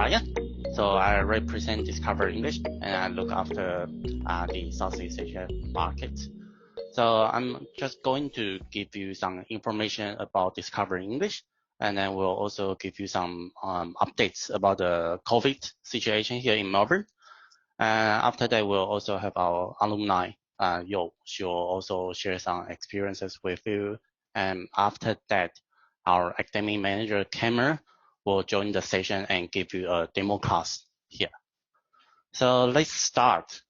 Ryan. So I represent Discover English and I look after the Southeast Asia market. So I'm just going to give you some information about Discover English, and then we'll also give you some updates about the COVID situation here in Melbourne. After that, we'll also have our alumni, Yo. She'll also share some experiences with you. And after that, our academic manager, 𝐃𝐢𝐬𝐜𝐿, will join the session and give you a demo class here. So let's start.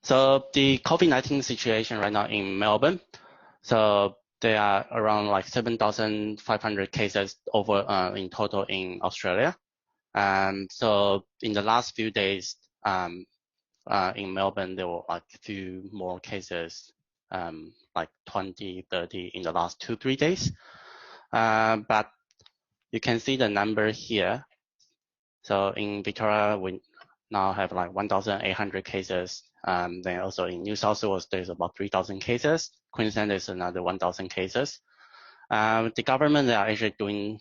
So the COVID-19 situation right now in Melbourne, so there are around like 7,500 cases over in total in Australia. So in the last few days in Melbourne, there were like a few more cases, like 20, 30 in the last 2-3 days. But you can see the number here. So in Victoria, we now have like 1,800 cases. Then also in New South Wales, there's about 3,000 cases. Queensland is another 1,000 cases. The government, they are actually doing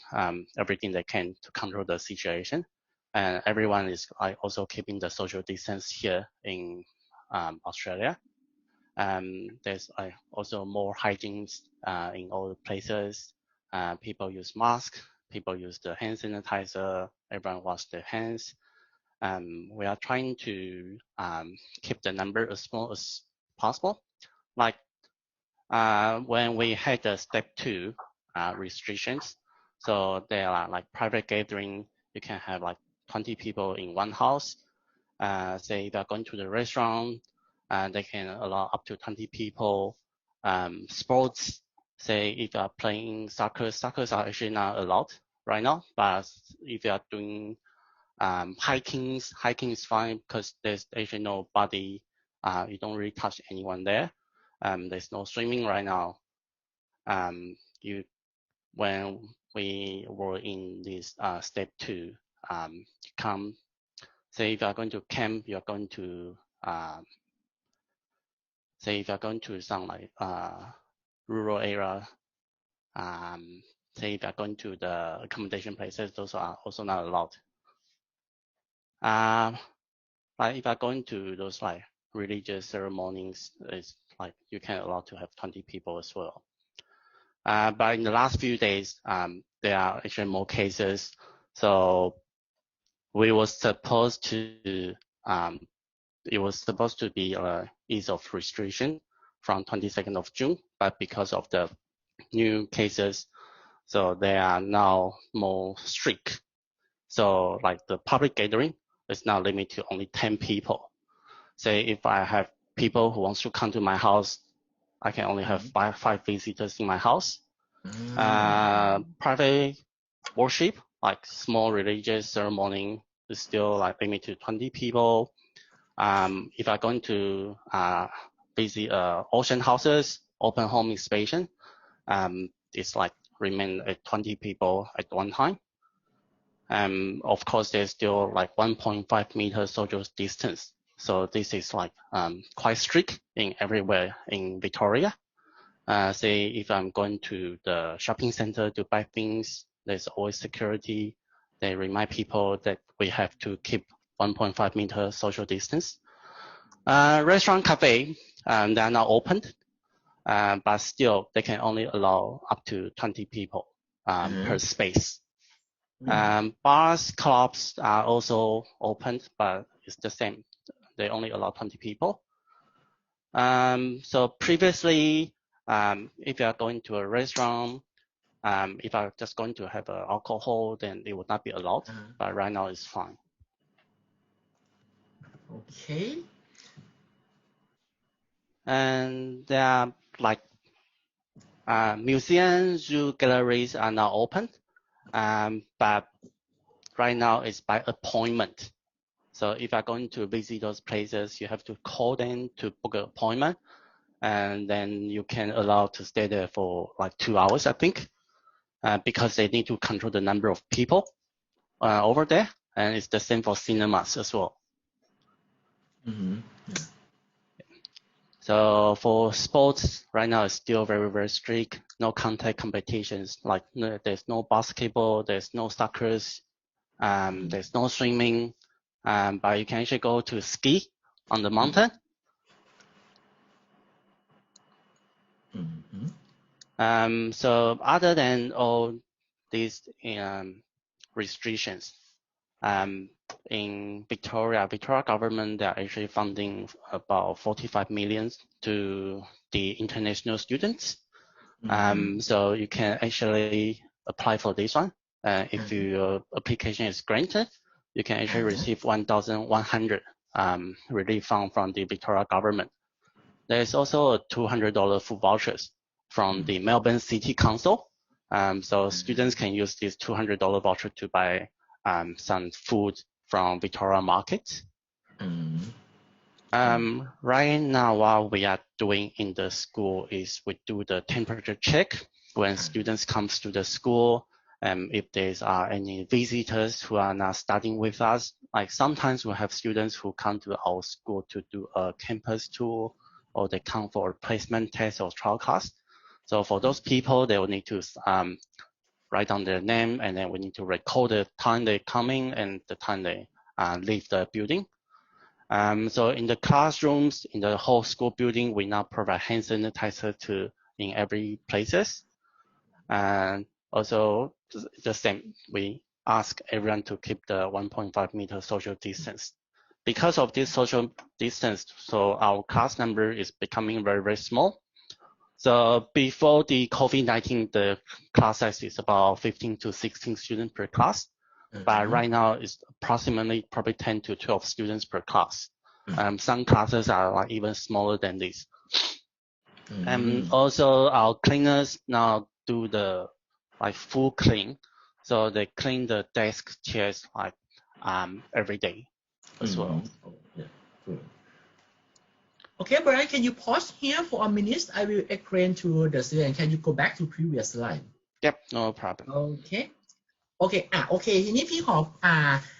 everything they can to control the situation. And everyone is also keeping the social distance here in Australia. There's also more hygiene in all the places. People use masks, people use the hand sanitizer, everyone wash their hands. We are trying to keep the number as small as possible. Like when we had the step 2 restrictions, so there are like private gathering, you can have like 20 people in one house. Say if you're going to the restaurant, they can allow up to 20 people. Sports, say if you're playing soccer, soccer are actually not allowed right now, but if you're doing hiking is fine because there's actually nobody, you don't really touch anyone there. There's no swimming right now. When we were in this step 2, you come, say if you're going to camp, you're going to, say if you're going to some like rural area, say if you're going to the accommodation places, those are also not allowed. Like if you're going to those like religious ceremonies, it's like you can allow to have 20 people as well. But in the last few days, there are actually more cases. So we were supposed to, it was supposed to be an ease of restriction from 22nd of June, but because of the new cases, so they are now more strict. So like the public gathering is now limited to only 10 people. Say if I have people who wants to come to my house, I can only have five visitors in my house. Private worship, like small religious ceremony, is still like limited to 20 people. If I'm going to visit ocean houses, open home inspection, it's like remain at 20 people at one time. Of course, there's still like 1.5 meter social distance. So this is like quite strict in everywhere in Victoria. Say if I'm going to the shopping center to buy things, there's always security. They remind people that we have to keep 1.5 meter social distance. Restaurant, cafe, they are now opened, but still they can only allow up to 20 people per space. Bars, clubs are also opened, but it's the same. They only allow 20 people. So previously, if you are going to a restaurant, if I'm just going to have alcohol, then it would not be allowed. But right now it's fine. Okay. And there are like museums, zoo, galleries are now open. But right now it's by appointment. So if you're going to visit those places, you have to call them to book an appointment. And then you can allow to stay there for like 2 hours, I think, because they need to control the number of people over there. And it's the same for cinemas as well. Yeah. So for sports, right now it's still very, very strict. no contact competitions, like there's no basketball, there's no soccer, there's no swimming, but you can actually go to ski on the mountain. So other than all these restrictions, in Victoria government, they are actually funding about 45 million to the international students. So you can actually apply for this one. If your application is granted, you can actually receive 1,100 relief fund from the Victoria government. There is also a $200 food vouchers from the Melbourne City Council. So students can use this $200 voucher to buy some food from Victoria Market. Right now, what we are doing in the school is we do the temperature check when students comes to the school. If there's any visitors who are not studying with us, like sometimes we have students who come to our school to do a campus tour, or they come for a placement test or trial class. So for those people, they will need to write down their name, and then we need to record the time they come in and the time they leave the building. So in the classrooms, in the whole school building, we now provide hand sanitizer in every places. And also the same, we ask everyone to keep the 1.5 meter social distance. Because of this social distance, so our class number is becoming very, very small. So before the COVID-19, the class size is about 15 to 16 students per class. But right now it's approximately probably 10 to 12 students per class. Some classes are like even smaller than this. And also our cleaners now do the like full clean. So they clean the desk, chairs like every day as well. Yeah, cool. Okay, Brian, can you pause here for a minute? I will explain to the student. Can you go back to previous slide? Yep, no problem. Okay. โอเคทีนี้พี่ขอ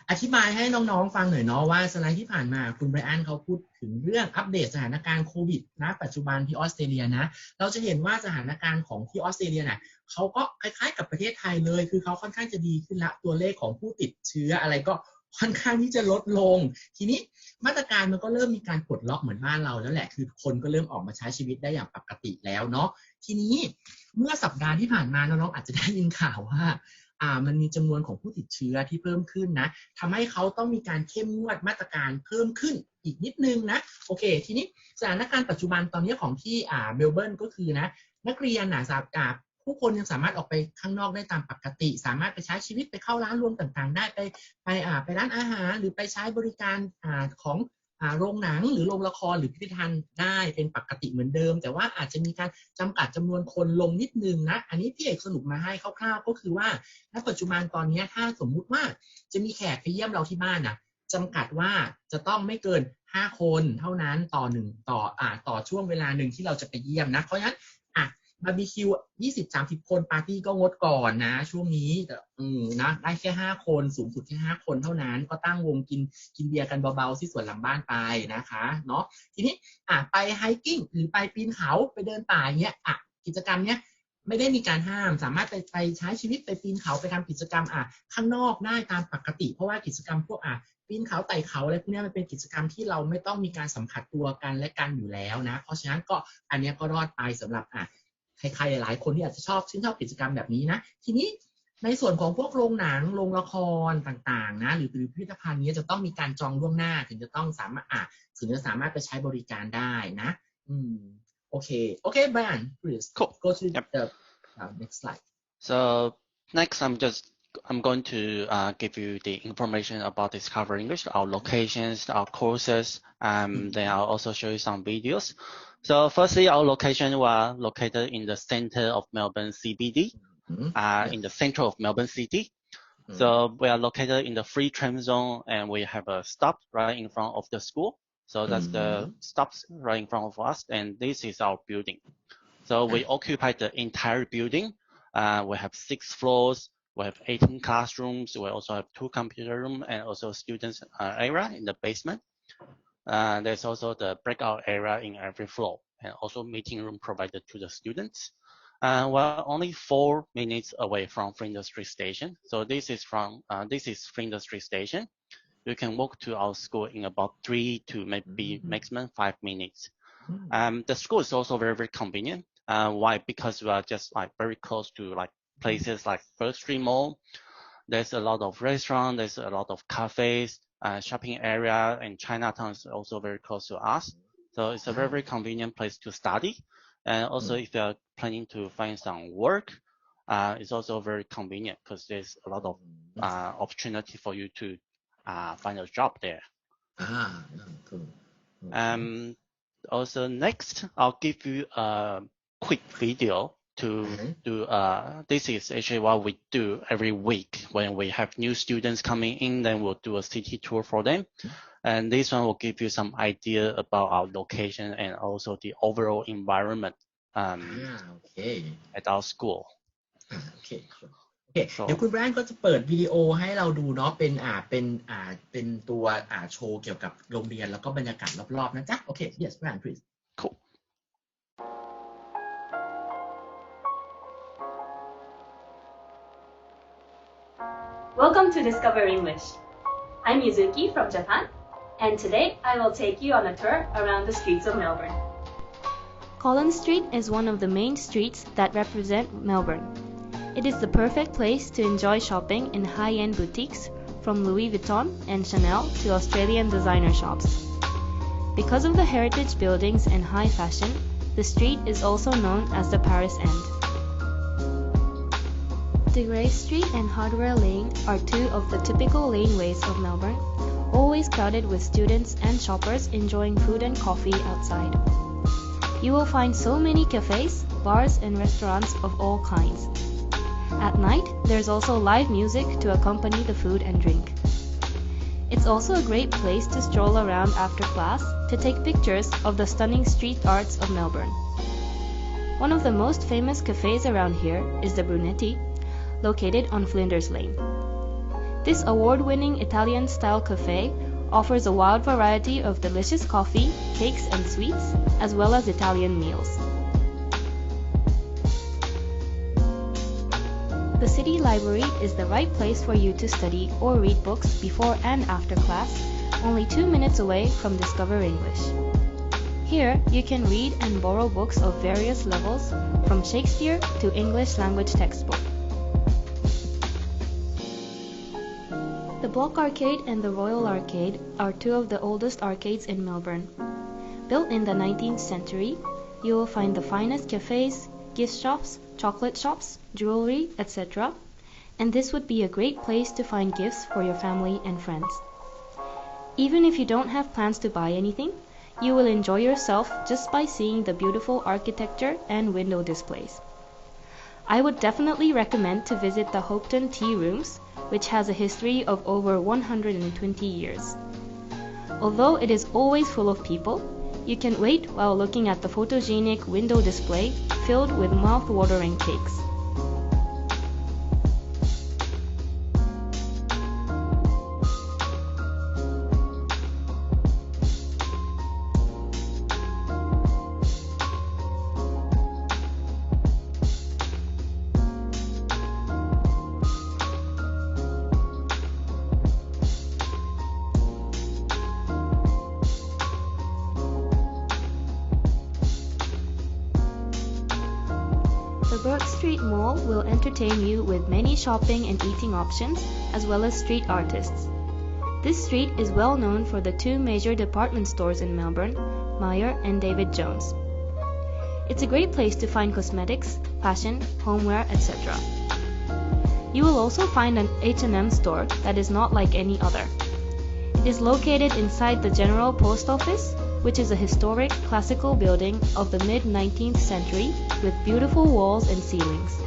อธิบายให้น้องๆฟังหน่อยเนาะว่าสไลด์ที่ผ่านมาคุณไบรอันเขาพูดถึงเรื่องอัปเดตสถานการณ์โควิดณปัจจุบันที่ออสเตรเลียนะเราจะเห็นว่าสถานการณ์ของที่ออสเตรเลียน่ะเขาก็คล้ายๆกับประเทศไทยเลยคือเขาค่อนข้างจะดีขึ้นละตัวเลขของผู้ติดเชื้ออะไรก็ค่อนข้างที่จะลดลงทีนี้มาตรการมันก็เริ่มมีการปลดล็อกเหมือนบ้านเราแล้วแหละคือคนก็เริ่มออกมาใช้ชีวิตได้อย่างปกติแล้วเนาะทีนี้เมื่อสัปดาห์ที่ผ่านมาน้องๆอาจจะได้ยินข่าวว่ามันมีจำนวนของผู้ติดเชื้อที่เพิ่มขึ้นนะทำให้เขาต้องมีการเข้มงวดมาตรการเพิ่มขึ้นอีกนิดนึงนะโอเคทีนี้สถานการณ์ปัจจุบันตอนนี้ของที่เมลเบิร์นก็คือนะนักเรียนผู้คนยังสามารถออกไปข้างนอกได้ตามปกติสามารถไปใช้ชีวิตไปเข้าร้านรวมต่างๆได้ไปร้านอาหารหรือไปใช้บริการของโรงหนังหรือโรงละครหรือพิพิธภัณฑ์ได้เป็นปกติเหมือนเดิมแต่ว่าอาจจะมีการจำกัดจำนวนคนลงนิดนึงนะอันนี้พี่เอกสรุปมาให้คร่าวๆก็คือว่าณปัจจุบันตอนนี้ถ้าสมมุติว่าจะมีแขกไปเยี่ยมเราที่บ้านนะจำกัดว่าจะต้องไม่เกิน5คนเท่านั้นต่อช่วงเวลาหนึ่งที่เราจะไปเยี่ยมนะเพราะฉะนั้นบาร์บีคิว 20-30 คนปาร์ตี้ก็งดก่อนนะช่วงนี้นะได้แค่5คนสูงสุดแค่5คนเท่านั้นก็ตั้งวงกินเบียร์กันเบาๆที่สวนหลังบ้านไปนะคะเนาะทีนี้ไปไฮกิ้งหรือไปปีนเขาไปเดินป่าเงี้ยกิจกรรมเนี้ยไม่ได้มีการห้ามสามารถไปใช้ชีวิตไปปีนเขาไปทำกิจกรรมข้างนอกได้ตามปกติเพราะว่ากิจกรรมพวกปีนเขาไต่เขาอะไรพวกนี้มันเป็นกิจกรรมที่เราไม่ต้องมีการสัมผัสตัวกันและกันอยู่แล้วนะเพราะฉะนั้นก็อันนี้ก็รอดไปสำหรับใครๆหลายคนที่อาจจะชื่นชอบกิจกรรมแบบนี้นะทีนี้ในส่วนของพวกโรงหนังโรงละครต่างๆนะหรือพิพิธภัณฑ์นี้จะต้องมีการจองล่วงหน้าถึงจะสามารถไปใช้บริการได้นะโอเค Brian please go to the next slide so next I'm going to give you the information about Discover English, our locations, our courses, then I'll also show you some videos. So firstly, our location was located in the center of Melbourne CBD, in the center of Melbourne City. So we are located in the free tram zone and we have a stop right in front of the school. So that's the stops right in front of us and this is our building. So we occupy the entire building. We have 6 floors. We have 18 classrooms. We also have 2 computer rooms and also students area in the basement. There's also the breakout area in every floor and also meeting room provided to the students. We're only 4 minutes away from Flinders Street Station. So this is Flinders Street Station. You can walk to our school in about 3 to maybe maximum 5 minutes. The school is also very, very convenient. Why? Because we are just like very close to like places like First Street Mall. There's a lot of restaurants, there's a lot of cafes, shopping area, and Chinatown is also very close to us. So it's a very, very convenient place to study. And also if you're planning to find some work, it's also very convenient because there's a lot of opportunity for you to find a job there. Cool. Also next, I'll give you a quick video to do, this is actually what we do every week when we have new students coming in, then we'll do a city tour for them. And this one will give you some idea about our location and also the overall environment at our school. โอเคเดี๋ยวคุณแบรนด์ก็จะเปิดวิดีโอให้เราดูเนาะเป็นตัวโชว์เกี่ยวกับโรงเรียนแล้วก็บรรยากาศรอบๆนะจ๊ะโอเค yes Brian please Cool. Welcome to Discover English. I'm Yuzuki from Japan, and today I will take you on a tour around the streets of Melbourne. Collins Street is one of the main streets that represent Melbourne. It is the perfect place to enjoy shopping in high-end boutiques from Louis Vuitton and Chanel to Australian designer shops. Because of the heritage buildings and high fashion, the street is also known as the Paris End. De Grey Street and Hardware Lane are two of the typical laneways of Melbourne, always crowded with students and shoppers enjoying food and coffee outside. You will find so many cafes, bars and restaurants of all kinds. At night, there's also live music to accompany the food and drink. It's also a great place to stroll around after class to take pictures of the stunning street arts of Melbourne. One of the most famous cafes around here is the Brunetti, located on Flinders Lane. This award-winning Italian-style cafe offers a wide variety of delicious coffee, cakes and sweets, as well as Italian meals. The City Library is the right place for you to study or read books before and after class, only 2 minutes away from Discover English. Here, you can read and borrow books of various levels, from Shakespeare to English language textbook. The Block Arcade and the Royal Arcade are two of the oldest arcades in Melbourne. Built in the 19th century, you will find the finest cafes, gift shops, chocolate shops, jewelry, etc. And this would be a great place to find gifts for your family and friends. Even if you don't have plans to buy anything, you will enjoy yourself just by seeing the beautiful architecture and window displays. I would definitely recommend to visit the Hopton Tea Rooms, which has a history of over 120 years. Although it is always full of people, you can wait while looking at the photogenic window display filled with mouth-watering cakes. The Burke Street Mall will entertain you with many shopping and eating options, as well as street artists. This street is well known for the two major department stores in Melbourne, Myer and David Jones. It's a great place to find cosmetics, fashion, homeware, etc. You will also find an H&M store that is not like any other. It is located inside the General Post Office, which is a historic classical building of the mid-19th century with beautiful walls and ceilings.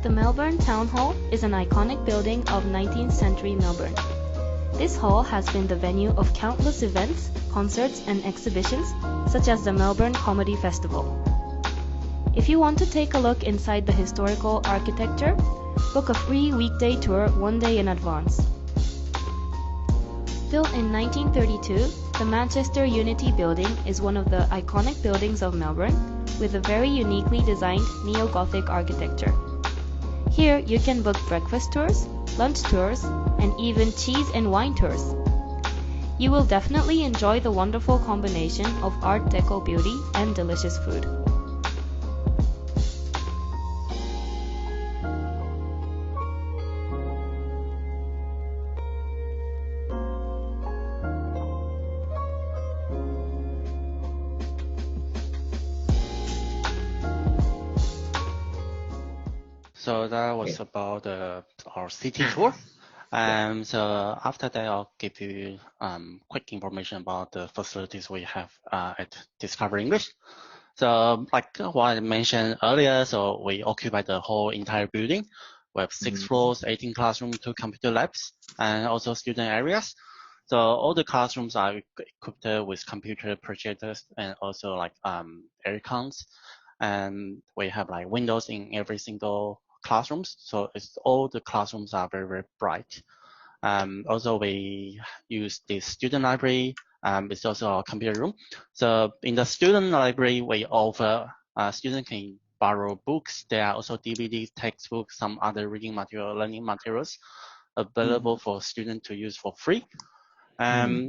The Melbourne Town Hall is an iconic building of 19th century Melbourne. This hall has been the venue of countless events, concerts and exhibitions, such as the Melbourne Comedy Festival. If you want to take a look inside the historical architecture, book a free weekday tour 1 day in advance. Built in 1932, the Manchester Unity Building is one of the iconic buildings of Melbourne, with a very uniquely designed neo-Gothic architecture. Here you can book breakfast tours, lunch tours, and even cheese and wine tours. You will definitely enjoy the wonderful combination of Art Deco beauty and delicious food. So that was about our city tour. So after that, I'll give you quick information about the facilities we have at Discover English. So like what I mentioned earlier, so we occupy the whole entire building. We have 6 floors, 18 classrooms, 2 computer labs, and also student areas. So all the classrooms are equipped with computer projectors and also like air cons. And we have like windows in every single classrooms. So it's all the classrooms are very, very bright. Also we use the student library. It's also our computer room. So in the student library, we offer students can borrow books. There are also DVDs, textbooks, some other reading material, learning materials available for students to use for free.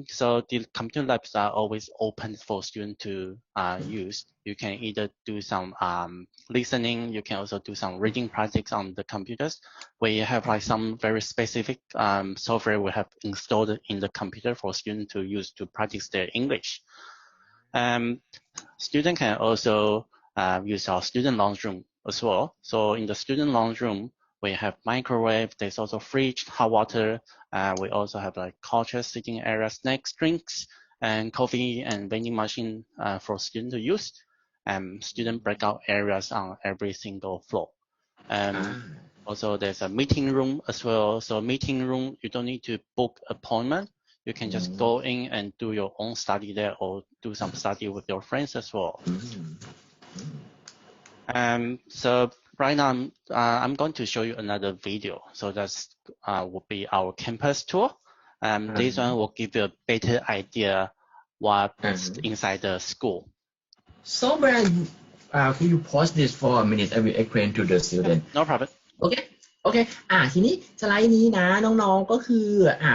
So the computer labs are always open for students to use. You can either do some listening, you can also do some reading practice on the computers. We have like some very specific software we have installed in the computer for students to use to practice their English. Students can also use our student lounge room as well. So in the student lounge room, we have microwave, there's also fridge, hot water. We also have like culture sitting area, snacks, drinks, and coffee and vending machine for students to use. Student breakout areas on every single floor. Also there's a meeting room as well. So meeting room, you don't need to book appointment. You can just go in and do your own study there or do some study with your friends as well. So right now, I'm going to show you another video. So that's will be our campus tour. This one will give you a better idea what's inside the school. So Brian, could you pause this for a minute? I will explain to the student. No problem. Okay. โอเคทีนี้สไลด์นี้นะน้องๆก็คือ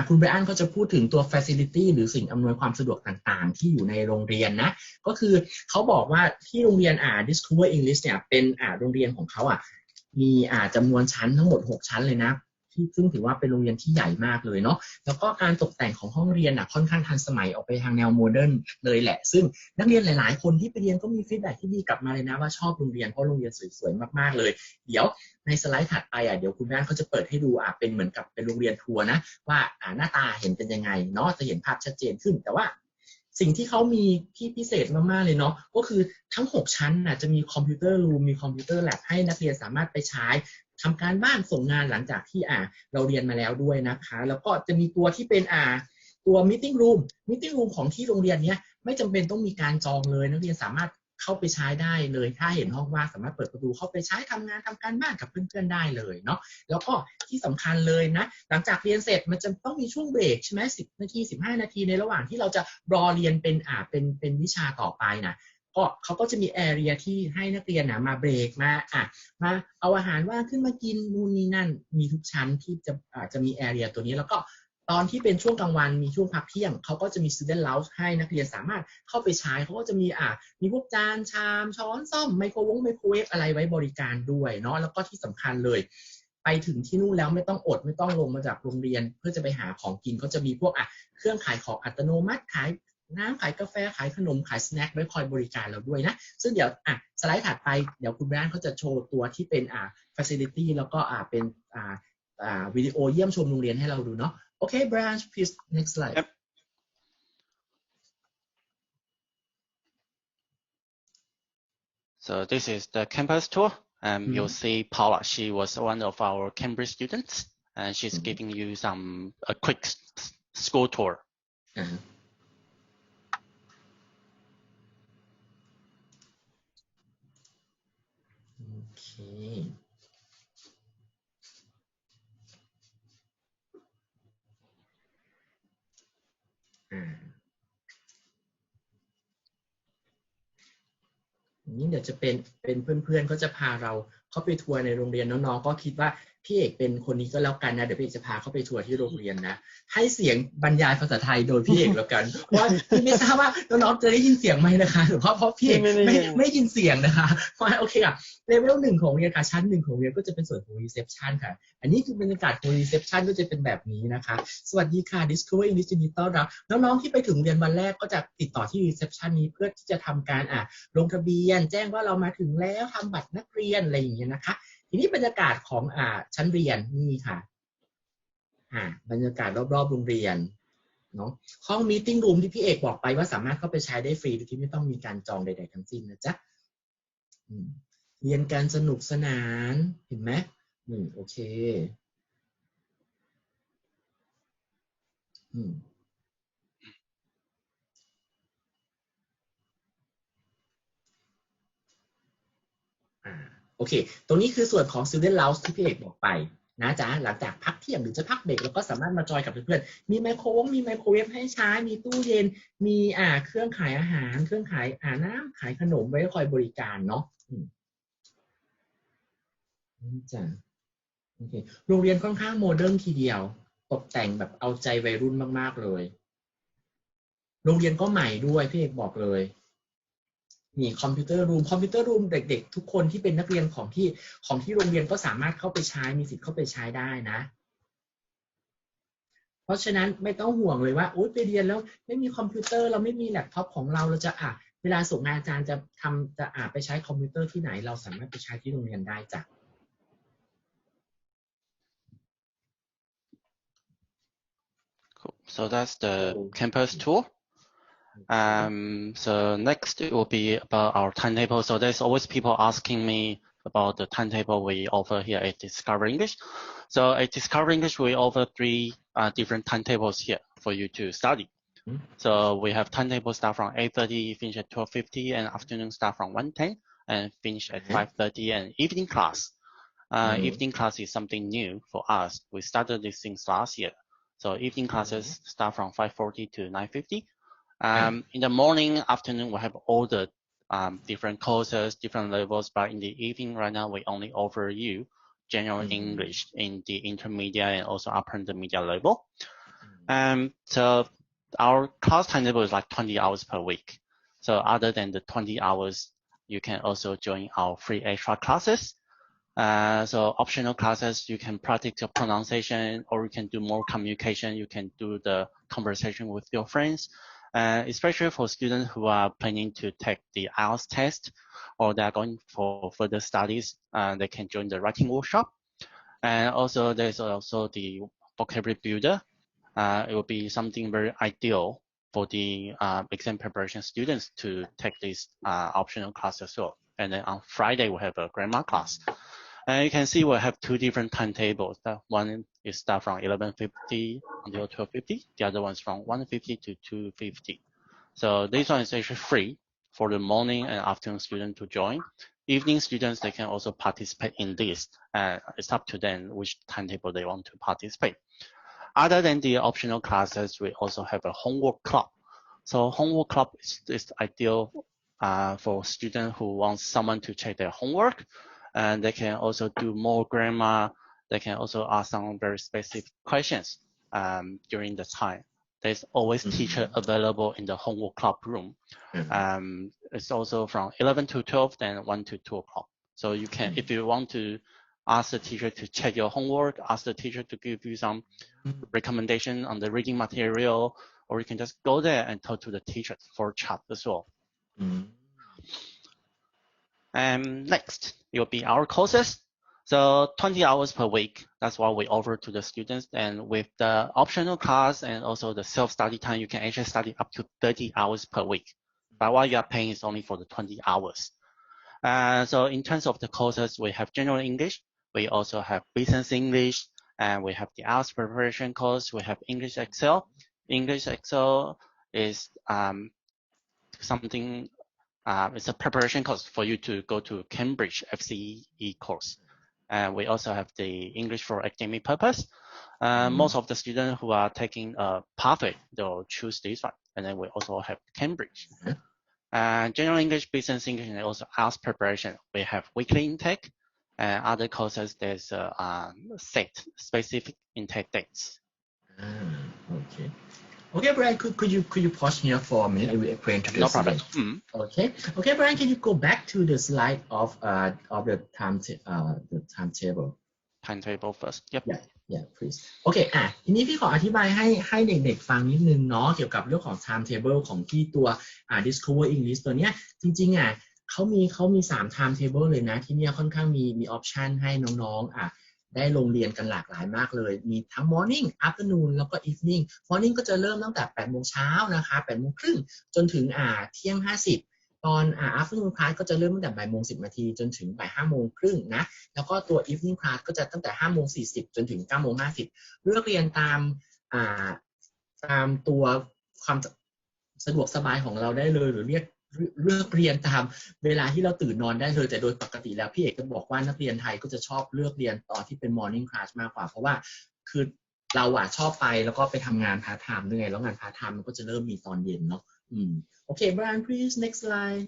คุณไบรอันเขาจะพูดถึงตัว facility หรือสิ่งอำนวยความสะดวกต่างๆที่อยู่ในโรงเรียนนะก็คือเขาบอกว่าที่โรงเรียนDiscover English เนี่ยเป็นโรงเรียนของเขามีจำนวนชั้นทั้งหมด6ชั้นเลยนะซึ่งถือว่าเป็นโรงเรียนที่ใหญ่มากเลยเนาะแล้วก็การตกแต่งของห้องเรียนค่อนข้างทันสมัยออกไปทางแนวโมเดิร์นเลยแหละซึ่งนักเรียนหลายๆคนที่ไปเรียนก็มีฟีดแบ็กที่ดีกลับมาเลยนะว่าชอบโรงเรียนเพราะโรงเรียนสวยๆมากๆเลยเดี๋ยวในสไลด์ถัดไปเดี๋ยวคุณแม่เขาจะเปิดให้ดูเป็นเหมือนกับเป็นโรงเรียนทัวร์นะว่าหน้าตาเห็นเป็นยังไงเนาะจะเห็นภาพชัดเจนขึ้นแต่ว่าสิ่งที่เขามีที่พิเศษมากๆเลยเนาะก็คือทั้ง6ชั้นจะมีคอมพิวเตอร์รูมมีคอมพิวเตอร์แลบให้นักเรียนสามารถไปใช้ทำการบ้านส่งงานหลังจากที่เราเรียนมาแล้วด้วยนะคะแล้วก็จะมีตัวที่เป็นตัว meeting room ของที่โรงเรียนเนี้ยไม่จำเป็นต้องมีการจองเลยนักเรียนสามารถเข้าไปใช้ได้เลยถ้าเห็นห้องว่างสามารถเปิดประตูเข้าไปใช้ทำงานทำการบ้านกับเพื่อนๆได้เลยเนาะแล้วก็ที่สำคัญเลยนะหลังจากเรียนเสร็จมันจะต้องมีช่วงเบรกใช่ไหม10 นาที 15 นาทีในระหว่างที่เราจะรอเรียนเป็นวิชาต่อไปนะก็เขาก็จะมีแอเรียที่ให้นักเรียนมาเบรกมาเอาอาหารว่างขึ้นมากินนู่นนี่นั่นมีทุกชั้นที่จะมีแอเรียตัวนี้แล้วก็ตอนที่เป็นช่วงกลางวันมีช่วงพักเที่ยงเขาก็จะมี student lounge ให้นักเรียนสามารถเข้าไปใช้เขาก็จะมีพวกจานชามช้อนส้อมไมโครเวฟอะไรไว้บริการด้วยเนาะแล้วก็ที่สำคัญเลยไปถึงที่นู่นแล้วไม่ต้องอดไม่ต้องลงมาจากโรงเรียนเพื่อจะไปหาของกินเขาจะมีพวกเครื่องขายของอัตโนมัติขายน้ำขายกาแฟขายขนมขายสแน็คไว้คอยบริการเราด้วยนะซึ่งเดี๋ยวสไลด์ถัดไปเดี๋ยวคุณแบรนด์เขาจะโชว์ตัวที่เป็นfacility แล้วก็เป็นวิดีโอเยี่ยมชมโรงเรียนให้เราดูเนาะโอเค Brian please next slide Yep. So this is the campus tour. You'll see Paula. She was one of our Cambridge students, and she's giving you a quick school tour. Okay. นี่เดี๋ยวจะเป็นเพื่อนๆก็จะพาเราเข้าไปทัวร์ในโรงเรียนน้องๆก็คิดว่าพี่เอกเป็นคนนี้ก็แล้วกันนะเดี๋ยวพี่เอกจะพาเข้าไปทัวร์ที่โรงเรียนนะให้เสียงบรรยายภาษาไทยโดยพี่เอกแล้วกันเพราะว่าพี่ไม่ทราบว่าน้องๆจะได้ยินเสียงไหมนะคะหรือเพราะพี่เอกไม่ยินเสียงนะคะเพราะโอเคค่ะเลเวล1ของเรียนค่ะชั้น1ของเรียนก็จะเป็นส่วนของ reception ค่ะอันนี้คือบรรยากาศของ reception ก็จะเป็นแบบนี้นะคะสวัสดีค่ะ Discover English ยินดีต้อนรับน้องๆที่ไปถึงเรียนวันแรกก็จะติดต่อที่ reception นี้เพื่อที่จะทำการลงทะเบียนแจ้งว่าเรามาถึงแล้วทำบัตรนักเรียนอะไรอย่างเงี้ยนะคะทีนี้บรรยากาศของชั้นเรียนนี่ค่ะบรรยากาศรอบๆโรงเรียนเนาะห้อง meeting room ที่พี่เอกบอกไปว่าสามารถเข้าไปใช้ได้ฟรีโดยที่ไม่ต้องมีการจองใดๆทั้งสิ้นนะจ๊ะเรียนการสนุกสนานเห็นไหมโอเคโอเคตรงนี้คือส่วนของ student lounge ที่พี่เอกบอกไปนะจ๊ะหลังจากพักเที่ยงหรือจะพักเบรกเราก็สามารถมาจอยกับเพื่อนๆมีไมโครเวฟให้ใช้มีตู้เย็นมีเครื่องขายอาหารเครื่องขายน้ำขายขนมไว้คอยบริการเนาะจ้ะโอเคโรงเรียนค่อนข้างโมเดิร์นทีเดียวตกแต่งแบบเอาใจวัยรุ่นมากๆเลยโรงเรียนก็ใหม่ด้วยพี่เอกบอกเลยมีคอมพิวเตอร์รูมเด็กๆทุกคนที่เป็นนักเรียนของที่โรงเรียนก็สามารถเข้าไปใช้มีสิทธิ์เข้าไปใช้ได้นะเพราะฉะนั้นไม่ต้องห่วงเลยว่าโอ๊ยไปเรียนแล้วไม่มีคอมพิวเตอร์เราไม่มีแล็ปท็อปของเราจะเวลาส่งงานอาจารย์จะไปใช้คอมพิวเตอร์ที่ไหนเราสามารถไปใช้ที่โรงเรียนได้จ้ะSo that's the campus tour. So next it will be about our timetable. So there's always people asking me about the timetable we offer here at Discover English. So at Discover English, we offer 3 different timetables here for you to study. So we have timetable start from 8:30, finish at 12:50, and afternoon start from 1:10 and finish at 5:30, and evening class. Evening class is something new for us. We started these things last year. So evening classes start from 5:40 to 9:50. In the morning, afternoon, we have all the different courses, different levels, but in the evening right now, we only offer you general English in the intermediate and also upper intermediate level. So our class timetable is like 20 hours per week. So other than the 20 hours, you can also join our free extra classes. So optional classes, you can practice your pronunciation, or you can do more communication. You can do the conversation with your friends. Especially for students who are planning to take the IELTS test, or they are going for further studies, they can join the writing workshop. And also there's also the vocabulary builder. It will be something very ideal for the exam preparation students to take this optional class as well. And then on Friday, we have a grammar class. And you can see we have 2 different timetables. That one is start from 11:50 until 12:50. The other one is from 1:50 to 2:50. So this one is actually free for the morning and afternoon students to join. Evening students, they can also participate in this. It's up to them which timetable they want to participate. Other than the optional classes, we also have a homework club. So homework club is ideal for students who want someone to check their homework. And they can also do more grammar. They can also ask some very specific questions during the time. There's always teacher available in the homework club room. It's also from 11 to 12, then 1 to 2 o'clock. So you can, if you want to ask the teacher to check your homework, ask the teacher to give you some recommendation on the reading material, or you can just go there and talk to the teacher for chat as well. Next, it will be our courses. So 20 hours per week, that's what we offer to the students. And with the optional class and also the self-study time, you can actually study up to 30 hours per week. But what you are paying is only for the 20 hours. So in terms of the courses, we have general English. We also have business English, and we have the IELTS preparation course. We have English Excel. English Excel is something. It's a preparation course for you to go to Cambridge FCE course. And we also have the English for academic purpose. Most of the students who are taking a pathway, they'll choose this one. And then we also have Cambridge. General English, Business English, and also IELTS preparation. We have weekly intake, and other courses there's set specific intake dates. Okay. Okay, Brian, could you pause here for a minute? I will explain to the No problem. Okay, Brian, can you go back to the slide of the timetable? Timetable first. Yep. Yeah, please. โอเคทีนี้พี่ขออธิบายให้เด็กๆฟังนิดนึงเนาะเกี่ยวกับเรื่องของ timetable ของที่ตัวDiscover English ตัวเนี้ยจริงๆเขามี3 timetable เลยนะที่เนี่ยค่อนข้างมี option ให้น้องๆได้ลงเรียนกันหลากหลายมากเลยมีทั้ง morning afternoon แล้วก็ evening morning ก็จะเริ่มตั้งแต่ 8 โมงเช้านะคะ8 โมงครึ่งจนถึงเที่ยง 50ตอนafternoon class ก็จะเริ่มตั้งแต่บ่ายโมง10 นาทีจนถึงบ่าย5 โมงครึ่งนะแล้วก็ตัว evening class ก็จะตั้งแต่5 โมง 40จนถึง9 โมง 50เลือกเรียนตามตัวความสะดวกสบายของเราได้เลยหรือเลือกเรียนตามเวลาที่เราตื่นนอนได้เลยแต่โดยปกติแล้วพี่เอกจะบอกว่านักเรียนไทยก็จะชอบเลือกเรียนตอนที่เป็น morning class มากกว่าเพราะว่าคือเราชอบไปแล้วก็ไปทำงานพาร์ทไทม์ด้วยแล้วงานพาร์ทไทม์มันก็จะเริ่มมีตอนเย็นเนาะOkay, Brian, please next slide.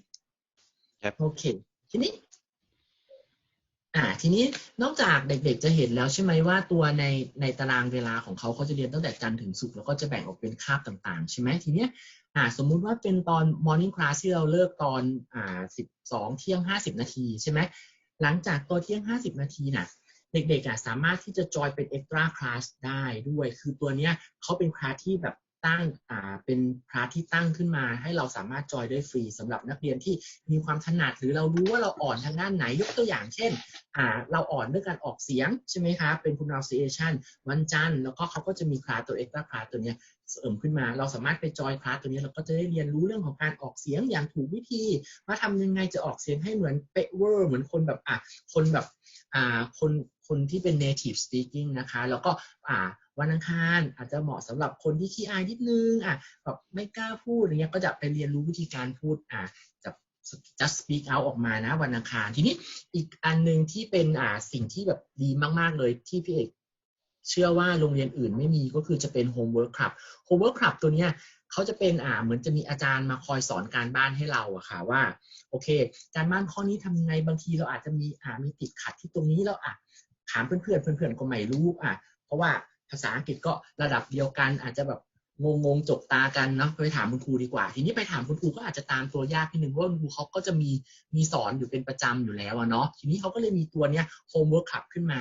Yep. Okay. ทีนี้นอกจากเด็กๆจะเห็นแล้วใช่ไหมว่าตัวในตารางเวลาของเขาจะเรียนตั้งแต่จันทร์ถึงศุกร์แล้วก็จะแบ่งออกเป็นคาบต่างๆใช่ไหมทีเนี้ยสมมุติว่าเป็นตอน morning class ที่เราเลิกตอน12 เที่ยง 50 นาทีใช่ไหมหลังจากตัวเที่ยง 50 นาทีน่ะเด็กๆสามารถที่จะจอยเป็น extra class ได้ด้วยคือตัวเนี้ยเขาเป็นคลาสที่แบบตั้งเป็นคลาสที่ตั้งขึ้นมาให้เราสามารถจอยได้ฟรีสำหรับนักเรียนที่มีความถนัดหรือเรารู้ว่าเราอ่อนทางด้านไหนยกตัวอย่างเช่นเราอ่อนเรื่องการออกเสียงใช่ไหมคะเป็น pronunciation วันจันทร์แล้วก็เขาก็จะมีคลาสตัว extra class ตัวนี้เสริมขึ้นมาเราสามารถไปจอยคลาสตัวนี้เราก็จะได้เรียนรู้เรื่องของการออกเสียงอย่างถูกวิธีว่าทำยังไงจะออกเสียงให้เหมือนเป๊ะเวอร์เหมือนคนแบบคนที่เป็น native speaking นะคะแล้วก็วันอังคารอาจจะเหมาะสำหรับคนที่ขี้อายนิดนึงแบบไม่กล้าพูดอะไรเงี้ยก็จะไปเรียนรู้วิธีการพูดจะ just speak out ออกมานะวันอังคารทีนี้อีกอันนึงที่เป็นสิ่งที่แบบดีมากๆเลยที่พี่เอกเชื่อว่าโรงเรียนอื่นไม่มีก็คือจะเป็น homework club ตัวเนี้ยเขาจะเป็นเหมือนจะมีอาจารย์มาคอยสอนการบ้านให้เราค่ะว่าโอเคการบ้านข้อนี้ทำยังไงบางทีเราอาจจะมีติดขัดที่ตรงนี้แล้วถามเพื่อนก็ไม่รู้เพราะว่าภาษาอังกฤษก็ระดับเดียวกันอาจจะแบบงงจกตากันเนาะไปถามคุณครูดีกว่าทีนี้ไปถามคุณครูก็อาจจะตามตัวยากนิดนึงเพราะคุณครูเขาก็จะมีสอนอยู่เป็นประจำอยู่แล้วเนาะทีนี้เขาก็เลยมีตัวเนี้ย homework club ขึ้นมา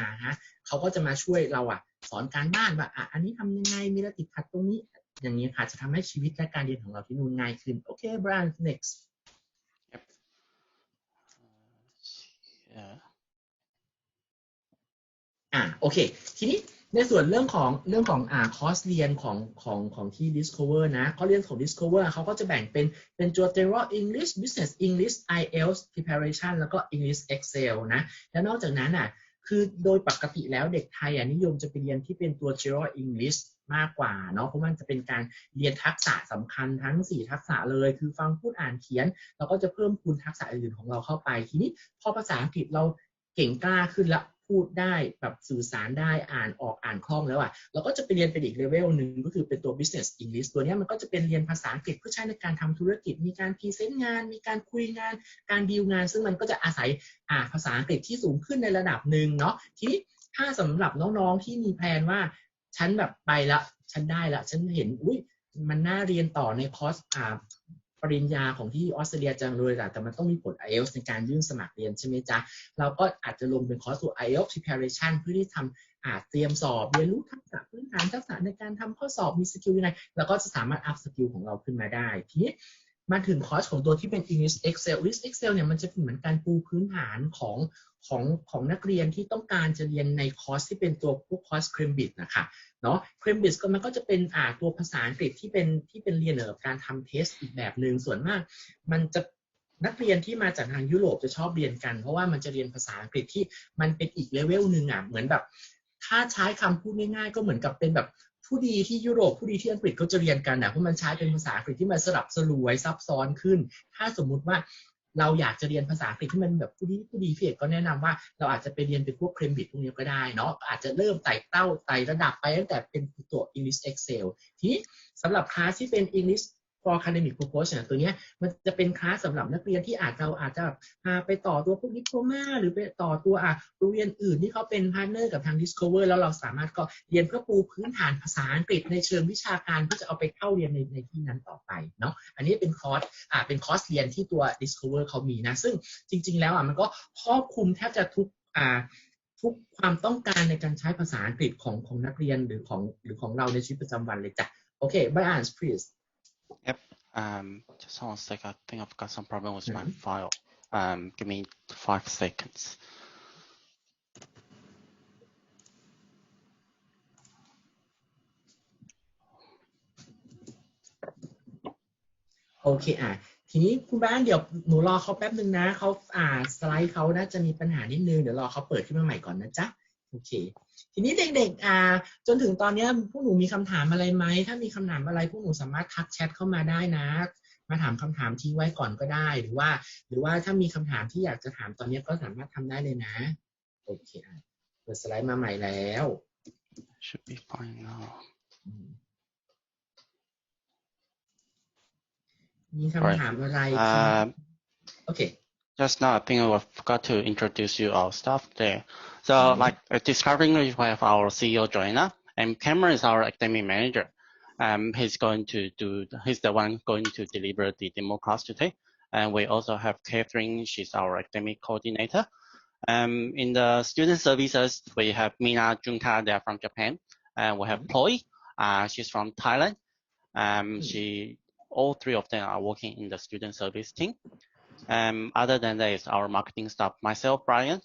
เขาก็จะมาช่วยเราสอนการบ้านว่าอันนี้ทำยังไงมีอะไรติดขัดตรงนี้อย่างนี้ค่ะจะทำให้ชีวิตและการเรียนของเราที่นู่นง่ายขึ้นโอเค Brian nextโอเคทีนี้ในส่วนเรื่องของคอร์สเรียนของที่ Discover นะคอร์สเรียนของ Discover เขาก็จะแบ่งเป็นตัว General English Business English IELTS Preparation แล้วก็ English Excel นะแล้วนอกจากนั้นคือโดยปกติแล้วเด็กไทยนิยมจะไปเรียนที่เป็นตัว General English มากกว่าเนาะเพราะมันจะเป็นการเรียนทักษะสำคัญทั้ง4ทักษะเลยคือฟังพูดอ่านเขียนเราก็จะเพิ่มพูนทักษะอื่นของเราเข้าไปทีนี้พอภาษาอังกฤษเราเก่งกล้าขึ้นแล้วพูดได้แบบสื่อสารได้อ่านออกอ่านคล่องแล้วเราก็จะไปเรียนเป็นอีกเลเวลหนึ่งก็คือเป็นตัว business English ตัวนี้มันก็จะเป็นเรียนภาษาอังกฤษเพื่อใช้ในการทำธุรกิจมีการพรีเซนต์งานมีการคุยงานการดีลงานซึ่งมันก็จะอาศัยภาษาอังกฤษที่สูงขึ้นในระดับหนึ่งเนาะทีนี้ถ้าสำหรับน้องๆที่มีแผนว่าฉันแบบไปละฉันได้ละฉันเห็นมันน่าเรียนต่อในคอร์สปริญญาของที่ออสเตรเลียจังเลยแต่มันต้องมีผล IELTS ในการยื่นสมัครเรียนใช่ไหมจ๊ะเราก็อาจจะลงเป็นคอร์สตัว IELTS preparation เพื่อที่ทำเตรียมสอบเรียนรู้ทักษะพื้นฐานทักษะในการทำข้อสอบมีสกิลยังไงแล้วก็จะสามารถอัพสกิลของเราขึ้นมาได้ทีนี้มาถึงคอร์สของตัวที่เป็น English Excel English Excel เนี่ยมันจะเป็นเหมือนการปูพื้นฐานของนักเรียนที่ต้องการจะเรียนในคอร์สที่เป็นตัวพวกคอร์ส Cambridge นะคะเนาะ Cambridge มันก็จะเป็นตัวภาษาอังกฤษที่เป็นเรียนเกี่ยวกับการทำเทสอีกแบบหนึ่งส่วนมากมันจะนักเรียนที่มาจากทางยุโรปจะชอบเรียนกันเพราะว่ามันจะเรียนภาษาอังกฤษที่มันเป็นอีกเลเวลหนึ่งเหมือนแบบถ้าใช้คำพูดง่ายๆก็เหมือนกับเป็นแบบผู้ดีที่ยุโรปผู้ดีที่อังกฤษเขาจะเรียนกันเพราะมันใช้เป็นภาษาอังกฤษที่มันสลับสลวยซับซ้อนขึ้นถ้าสมมุติว่าเราอยากจะเรียนภาษาอังกฤษที่มันแบบผู้ดีพี่เอกก็แนะนำว่าเราอาจจะไปเรียนเป็นพวก Cambridge พวกนี้ก็ได้เนาะอาจจะเริ่มไต่ระดับไปตั้งแต่เป็นตัว English Excel ทีนี้สำหรับคลาสที่เป็น English for academic purpose เนี่ยตัวเนี้ยมันจะเป็นคลาสสำหรับนักเรียนที่อาจจะพาไปต่อตัวพวกดิโพลมาหรือไปต่อตัวโรงเรียนอื่นที่เขาเป็นพาร์ทเนอร์กับทาง Discover แล้วเราสามารถก็เรียนเพื่อปูพื้นฐานภาษาอังกฤษในเชิงวิชาการเพื่อจะเอาไปเข้าเรียนในที่นั้นต่อไปเนาะอันนี้เป็นคอร์สเรียนที่ตัว Discover เขามีนะซึ่งจริงๆแล้วมันก็ครอบคลุมแทบจะทุกความต้องการในการใช้ภาษาอังกฤษของนักเรียนหรือของเราในชีวิตประจำวันเลยจ้ะโอเค Brian please Yep. Just one sec. I think I've got some problem with my file. Give me 5 seconds. โอเคทีนี้คุณบ้านเดี๋ยวหนูรอเขาแป๊บนึงนะเขาสไลด์เขาน่าจะมีปัญหานิดนึงเดี๋ยวรอเขาเปิดขึ้นมาใหม่ก่อนนะจ๊ะโอเคทีนี้เด็กๆจนถึงตอนนี้พวกหนูมีคำถามอะไรไหมถ้ามีคำถามอะไรพวกหนูสามารถทักแชทเข้ามาได้นะมาถามคำถามทิ้งไว้ก่อนก็ได้หรือว่าถ้ามีคำถามที่อยากจะถามตอนนี้ก็สามารถทำได้เลยนะโอเคเปิดสไลด์มาใหม่แล้ว Should be fine now. มีคำถามอะไรOkay. Just now, I think I forgot to introduce you our staff there. So, like Discover English, we have our CEO Joanna, and Cameron is our academic manager. He's the one going to deliver the demo class today. And we also have Catherine, she's our academic coordinator. In the student services, we have Mina, Junka, they're from Japan. And we have Chloe, she's from Thailand. All three of them are working in the student service team. Other than that is our marketing staff, myself, Brian.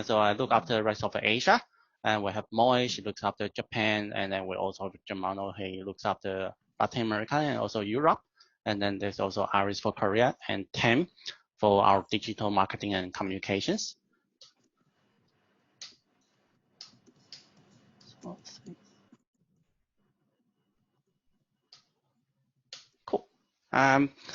So I look after the rest of Asia. And we have Moy, she looks after Japan. And then we also have Germano, he looks after Latin America and also Europe. And then there's also Iris for Korea and Tim for our digital marketing and communications. Cool.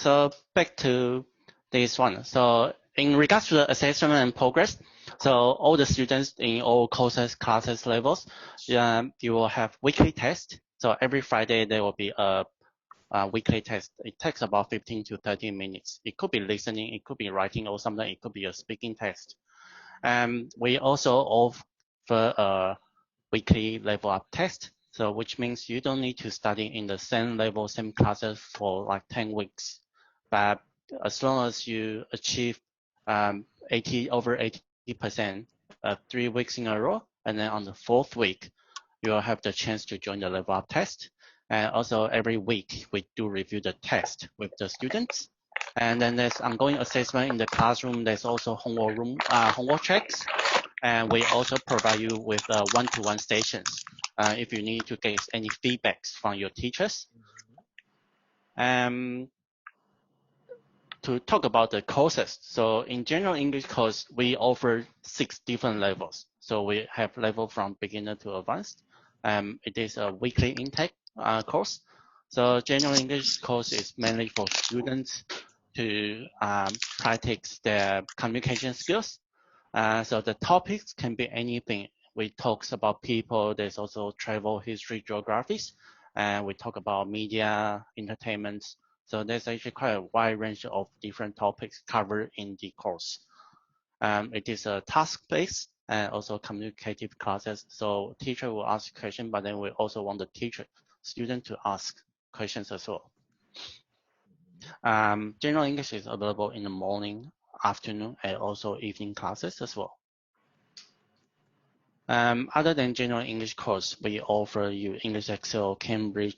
So back to this one. So in regards to the assessment and progress, so all the students in all courses, classes, levels, you will have weekly tests. So every Friday there will be a weekly test. It takes about 15 to 30 minutes. It could be listening, it could be writing, or something. It could be a speaking test. We also offer a weekly level up test. So which means you don't need to study in the same level, same classes for like 10 weeks. But as long as you achieve over 80%, 3 weeks in a row, and then on the 4th week, you'll have the chance to join the level up test. And also every week, we do review the test with the students. And then there's ongoing assessment in the classroom. There's also homework checks. And we also provide you with one-to-one stations if you need to get any feedbacks from your teachers. To talk about the courses. So in general English course, we offer 6 different levels. So we have level from beginner to advanced. It is a weekly intake course. So general English course is mainly for students to practice their communication skills. So the topics can be anything. We talk about people. There's also travel, history, geographies. And we talk about media, entertainment. So there's actually quite a wide range of different topics covered in the course. It is a task-based and also communicative classes. So teacher will ask questions, but then we also want the student to ask questions as well. General English is available in the morning, afternoon, and also evening classes as well. Other than general English course, we offer you English Excel, Cambridge,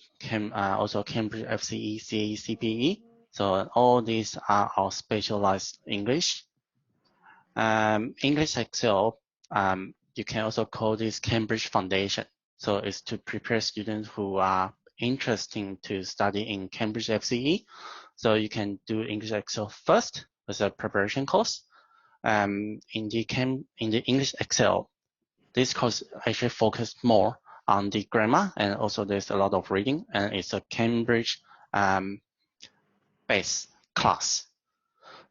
also Cambridge FCE, CAE, CPE. So all these are our specialized English. English Excel, you can also call this Cambridge Foundation. So it's to prepare students who are interested to study in Cambridge FCE. So you can do English Excel first as a preparation course. In the English Excel, this course actually focused more on the grammar, and also there's a lot of reading, and it's a Cambridge based class.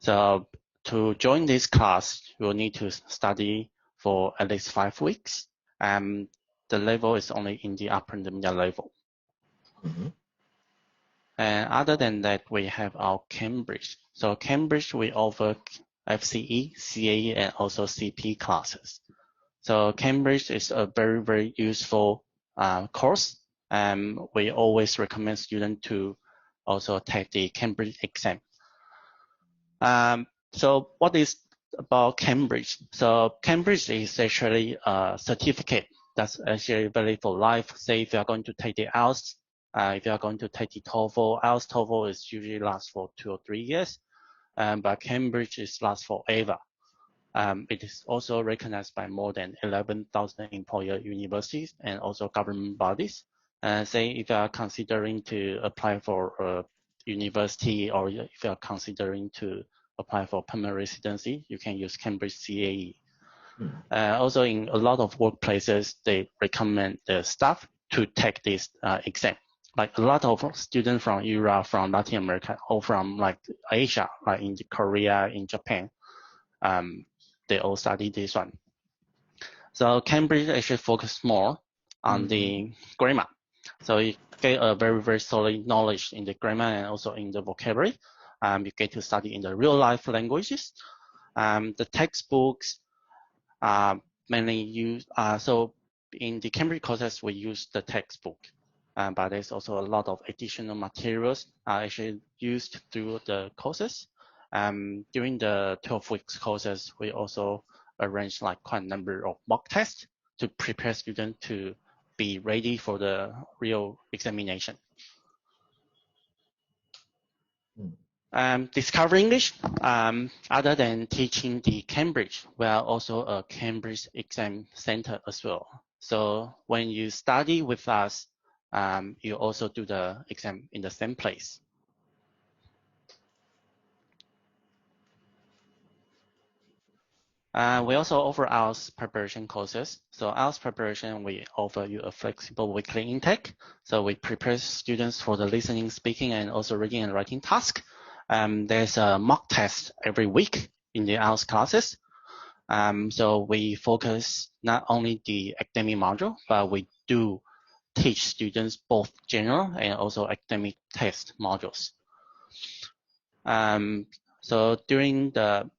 So to join this class, you'll need to study for at least 5 weeks. The level is only in the upper intermediate level. And other than that, we have our Cambridge. So Cambridge, we offer FCE, CAE, and also CP classes. So Cambridge is a very, very useful course. And we always recommend students to also take the Cambridge exam. So what is about Cambridge? So Cambridge is actually a certificate that's actually valid for life. Say if you are going to take the IELTS, if you are going to take the TOEFL, IELTS, TOEFL is usually lasts for 2 or 3 years, but Cambridge is lasts forever. It is also recognized by more than 11,000 employer universities and also government bodies. Say if you are considering to apply for a university or if you are considering to apply for permanent residency, you can use Cambridge CAE. Also in a lot of workplaces, they recommend the staff to take this exam. Like a lot of students from Europe, from Latin America, or from like Asia, like in Korea, in Japan, they all study this one. So Cambridge actually focus more on the grammar. So you get a very, very solid knowledge in the grammar and also in the vocabulary. You get to study in the real life languages. The textbooks mainly use, so in the Cambridge courses, we use the textbook, but there's also a lot of additional materials actually used through the courses. During the 12 weeks courses, we also arrange like quite a number of mock tests to prepare students to be ready for the real examination. Discover English, other than teaching the Cambridge, we are also a Cambridge exam center as well. So when you study with us, you also do the exam in the same place. We also offer IELTS preparation courses. So IELTS preparation, we offer you a flexible weekly intake. So we prepare students for the listening, speaking, and also reading and writing task. There's a mock test every week in the IELTS classes. So we focus not only the academic module, but we do teach students both general and also academic test modules. So during the,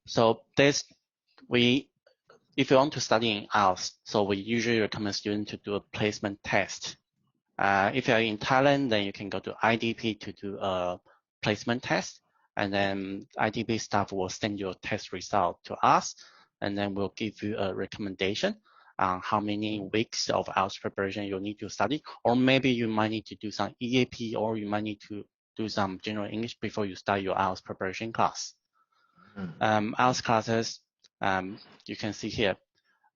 if you want to study in IELTS, so we usually recommend students to do a placement test. If you're in Thailand, then you can go to IDP to do a placement test, and then IDP staff will send your test result to us, and then we'll give you a recommendation on how many weeks of IELTS preparation you need to study, or maybe you might need to do some EAP, or you might need to do some general English before you start your IELTS preparation class. IELTS classes, you can see here,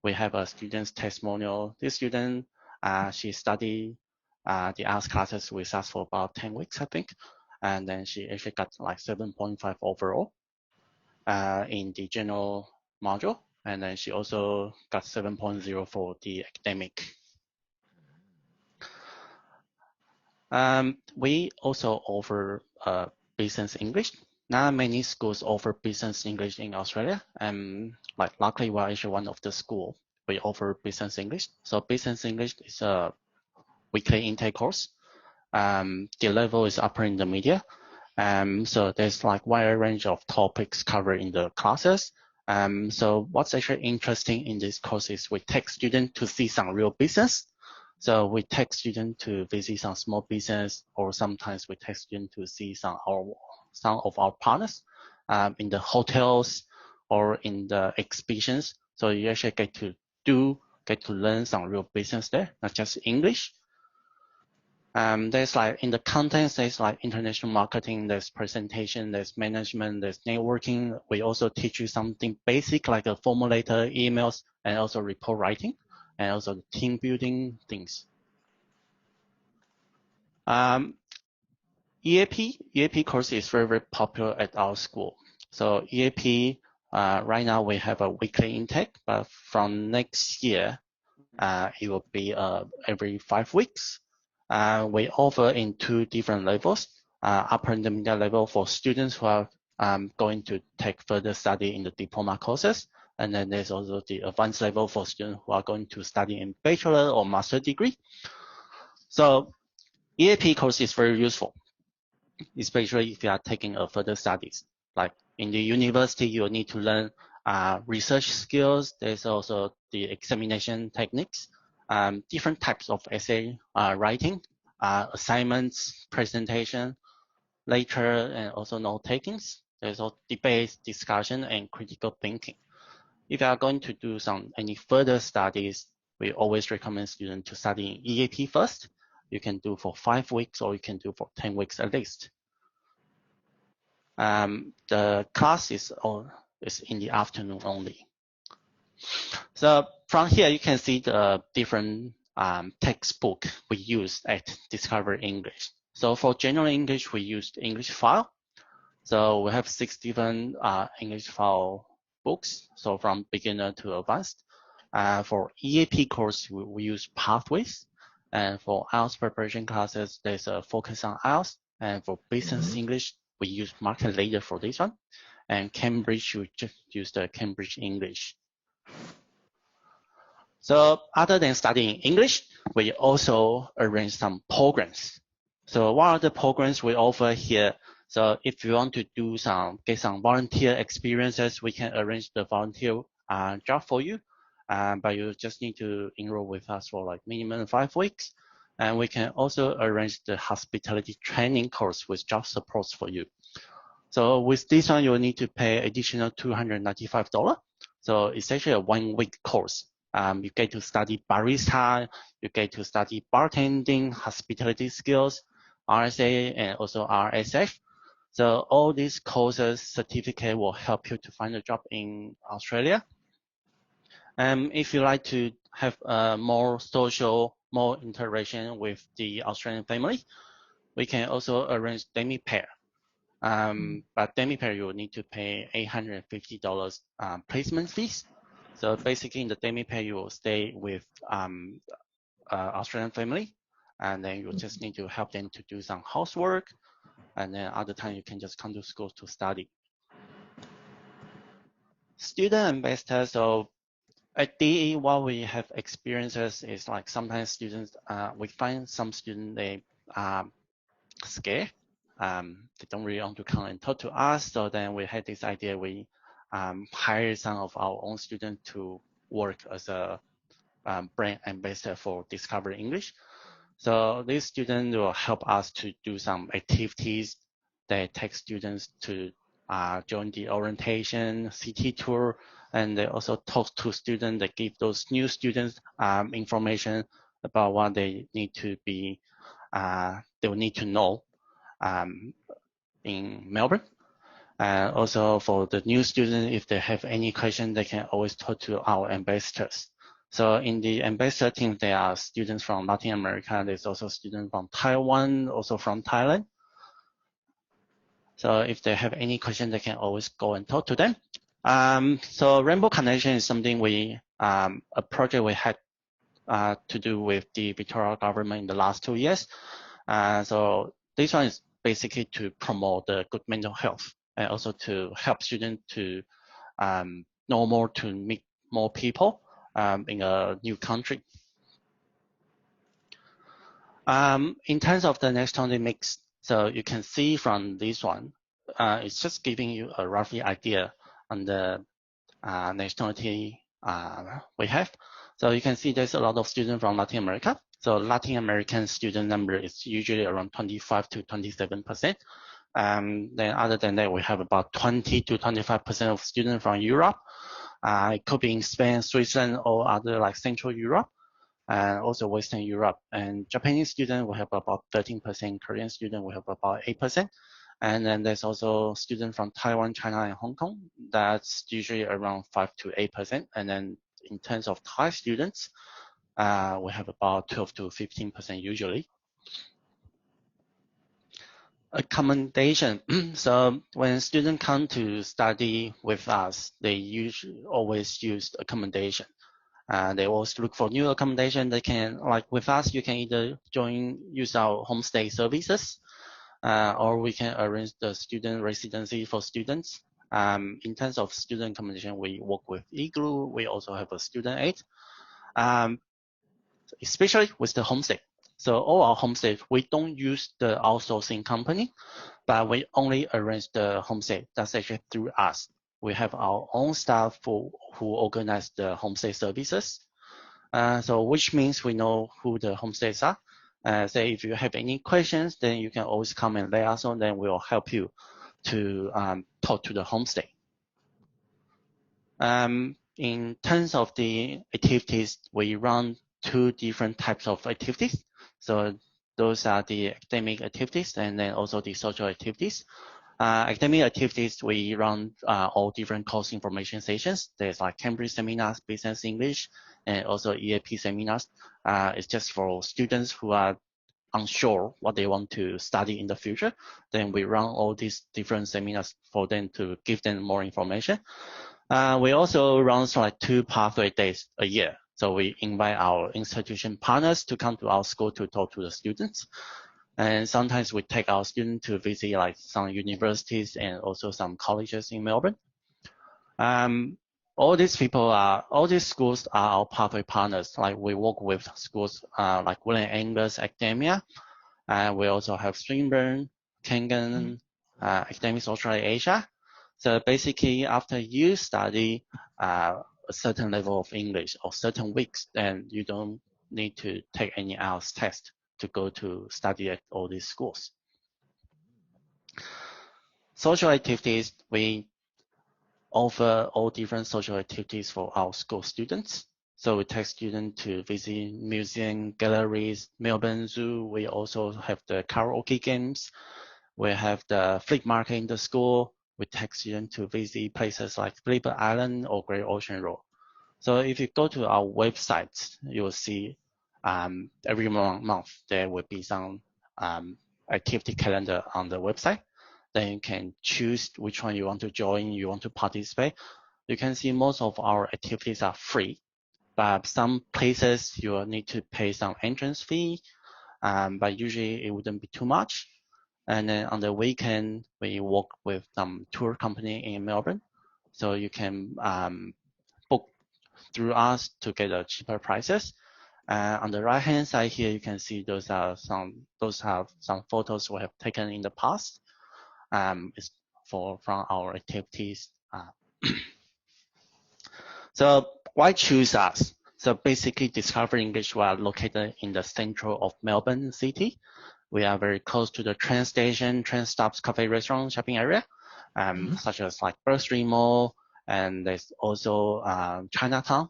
we have a student's testimonial. This student, she studied the IELTS classes with us for about 10 weeks, I think. And then she actually got like 7.5 overall in the general module. And then she also got 7.0 for the academic. We also offer business English. Not many schools offer business English in Australia. Like luckily, we're actually one of the schools. We offer business English. So business English is a weekly intake course. The level is upper intermediate. So there's like wide range of topics covered in the classes. So what's actually interesting in this course is we take students to see some real business. So we take students to visit some small business, or sometimes we take students to see some of our partners in the hotels or in the exhibitions. So you actually get to learn some real business there, not just English. There's like in the contents, there's like international marketing, there's presentation, there's management, there's networking. We also teach you something basic like a formulator, emails, and also report writing, and also the team building things. EAP course is very, very popular at our school. So EAP, right now we have a weekly intake, but from next year, it will be every 5 weeks. We offer in 2 different levels, upper intermediate level for students who are going to take further study in the diploma courses. And then there's also the advanced level for students who are going to study in bachelor or master degree. So EAP course is very useful. especially if you are taking a further studies. Like in the university, you need to learn research skills. There's also the examination techniques, different types of essay writing, assignments, presentation, lecture, and also note takings. There's also debate, discussion, and critical thinking. If you are going to do any further studies, we always recommend students to study in EAP first. You can do for 5 weeks or you can do for 10 weeks at least. The class is in the afternoon only. So from here, you can see the different textbook we use at Discover English. So for general English, we used English file. So we have 6 different English file books. So from beginner to advanced. For EAP course, we use Pathways. And for IELTS preparation classes, there's a focus on IELTS. And for business English, we use Market Later for this one. And Cambridge, we just use the Cambridge English. So other than studying English, we also arrange some programs. So what are the programs we offer here? So if you want to get some volunteer experiences, we can arrange the volunteer job for you. But you just need to enroll with us for like minimum 5 weeks. And we can also arrange the hospitality training course with job supports for you. So with this one, you'll need to pay additional $295. So it's actually a 1-week course. You get to study barista, you get to study bartending, hospitality skills, RSA, and also RSF. So all these courses certificate will help you to find a job in Australia. If you like to have more social, more interaction with the Australian family, we can also arrange demi-pair. But demi-pair, you will need to pay $850 placement fees. So basically in the demi-pair, you will stay with Australian family, and then you just need to help them to do some housework, and then other time you can just come to school to study. Student ambassador, so at DE, what we have experiences is like sometimes students, we find some students, they are scared. They don't really want to come and talk to us. So then we had this idea, we hire some of our own students to work as a brand ambassador for Discover English. So these students will help us to do some activities that take students to join the orientation, city tour, and they also talk to students that give those new students information about what they need to be, they will need to know in Melbourne. And also for the new students, if they have any question, they can always talk to our ambassadors. So in the ambassador team, there are students from Latin America. There's also students from Taiwan, also from Thailand. So if they have any question, they can always go and talk to them. So Rainbow Connection is something a project we had to do with the Victoria government in the last 2 years. So this one is basically to promote the good mental health and also to help students to know more, to meet more people in a new country. In terms of the nationality mix, so you can see from this one, it's just giving you a roughly idea on the nationality we have. So you can see there's a lot of students from Latin America. So Latin American student number is usually around 25 to 27%. Then other than that, we have about 20 to 25% of students from Europe. It could be in Spain, Switzerland, or other like Central Europe, and also Western Europe. And Japanese students, we have about 13%. Korean students, we have about 8%. And then there's also students from Taiwan, China, and Hong Kong. That's usually around 5 to 8%. And then in terms of Thai students, we have about 12 to 15% usually. Accommodation. So when students come to study with us, they usually always use accommodation. They always look for new accommodation. They can, like with us, you can either use our homestay services, or we can arrange the student residency for students. In terms of student accommodation, we work with Igloo. We also have a student aid, especially with the homestay. So all our homestay, we don't use the outsourcing company, but we only arrange the homestay. That's actually through us. We have our own staff who organize the homestay services. So which means we know who the homestays are. Say if you have any questions, then you can always come and let us know, then we'll help you to talk to the homestay. In terms of the activities, we run 2 different types of activities. So those are the academic activities and then also the social activities. Academic activities, we run all different course information sessions. There's like Cambridge seminars, business English, and also EAP seminars. It's just for students who are unsure what they want to study in the future. Then we run all these different seminars for them to give them more information. We also run like 2 pathway days a year. So we invite our institution partners to come to our school to talk to the students. And sometimes we take our students to visit like some universities and also some colleges in Melbourne. All these schools are our pathway partners. Like we work with schools like William Angus Academia. We also have Swinburne, Kangan, Academics Australia Asia. So basically, after you study a certain level of English or certain weeks, then you don't need to take any IELTS test to go to study at all these schools. Social activities, we offer all different social activities for our school students. So we take students to visit museum, galleries, Melbourne Zoo. We also have the karaoke games. We have the flea market in the school. We take students to visit places like Phillip Island or Great Ocean Road. So if you go to our website, you will see every month there will be some activity calendar on the website. Then you can choose which one you want to join, you want to participate. You can see most of our activities are free, but some places you will need to pay some entrance fee, but usually it wouldn't be too much. And then on the weekend, we work with some tour company in Melbourne. So you can book through us to get a cheaper prices. On the right hand side here, you can see those have some photos we have taken in the past. It's from our activities. So why choose us? So basically, Discover English, we are located in the central of Melbourne City. We are very close to the train station, train stops, cafe, restaurant, shopping area, such as like Burr Street Mall, and there's also Chinatown.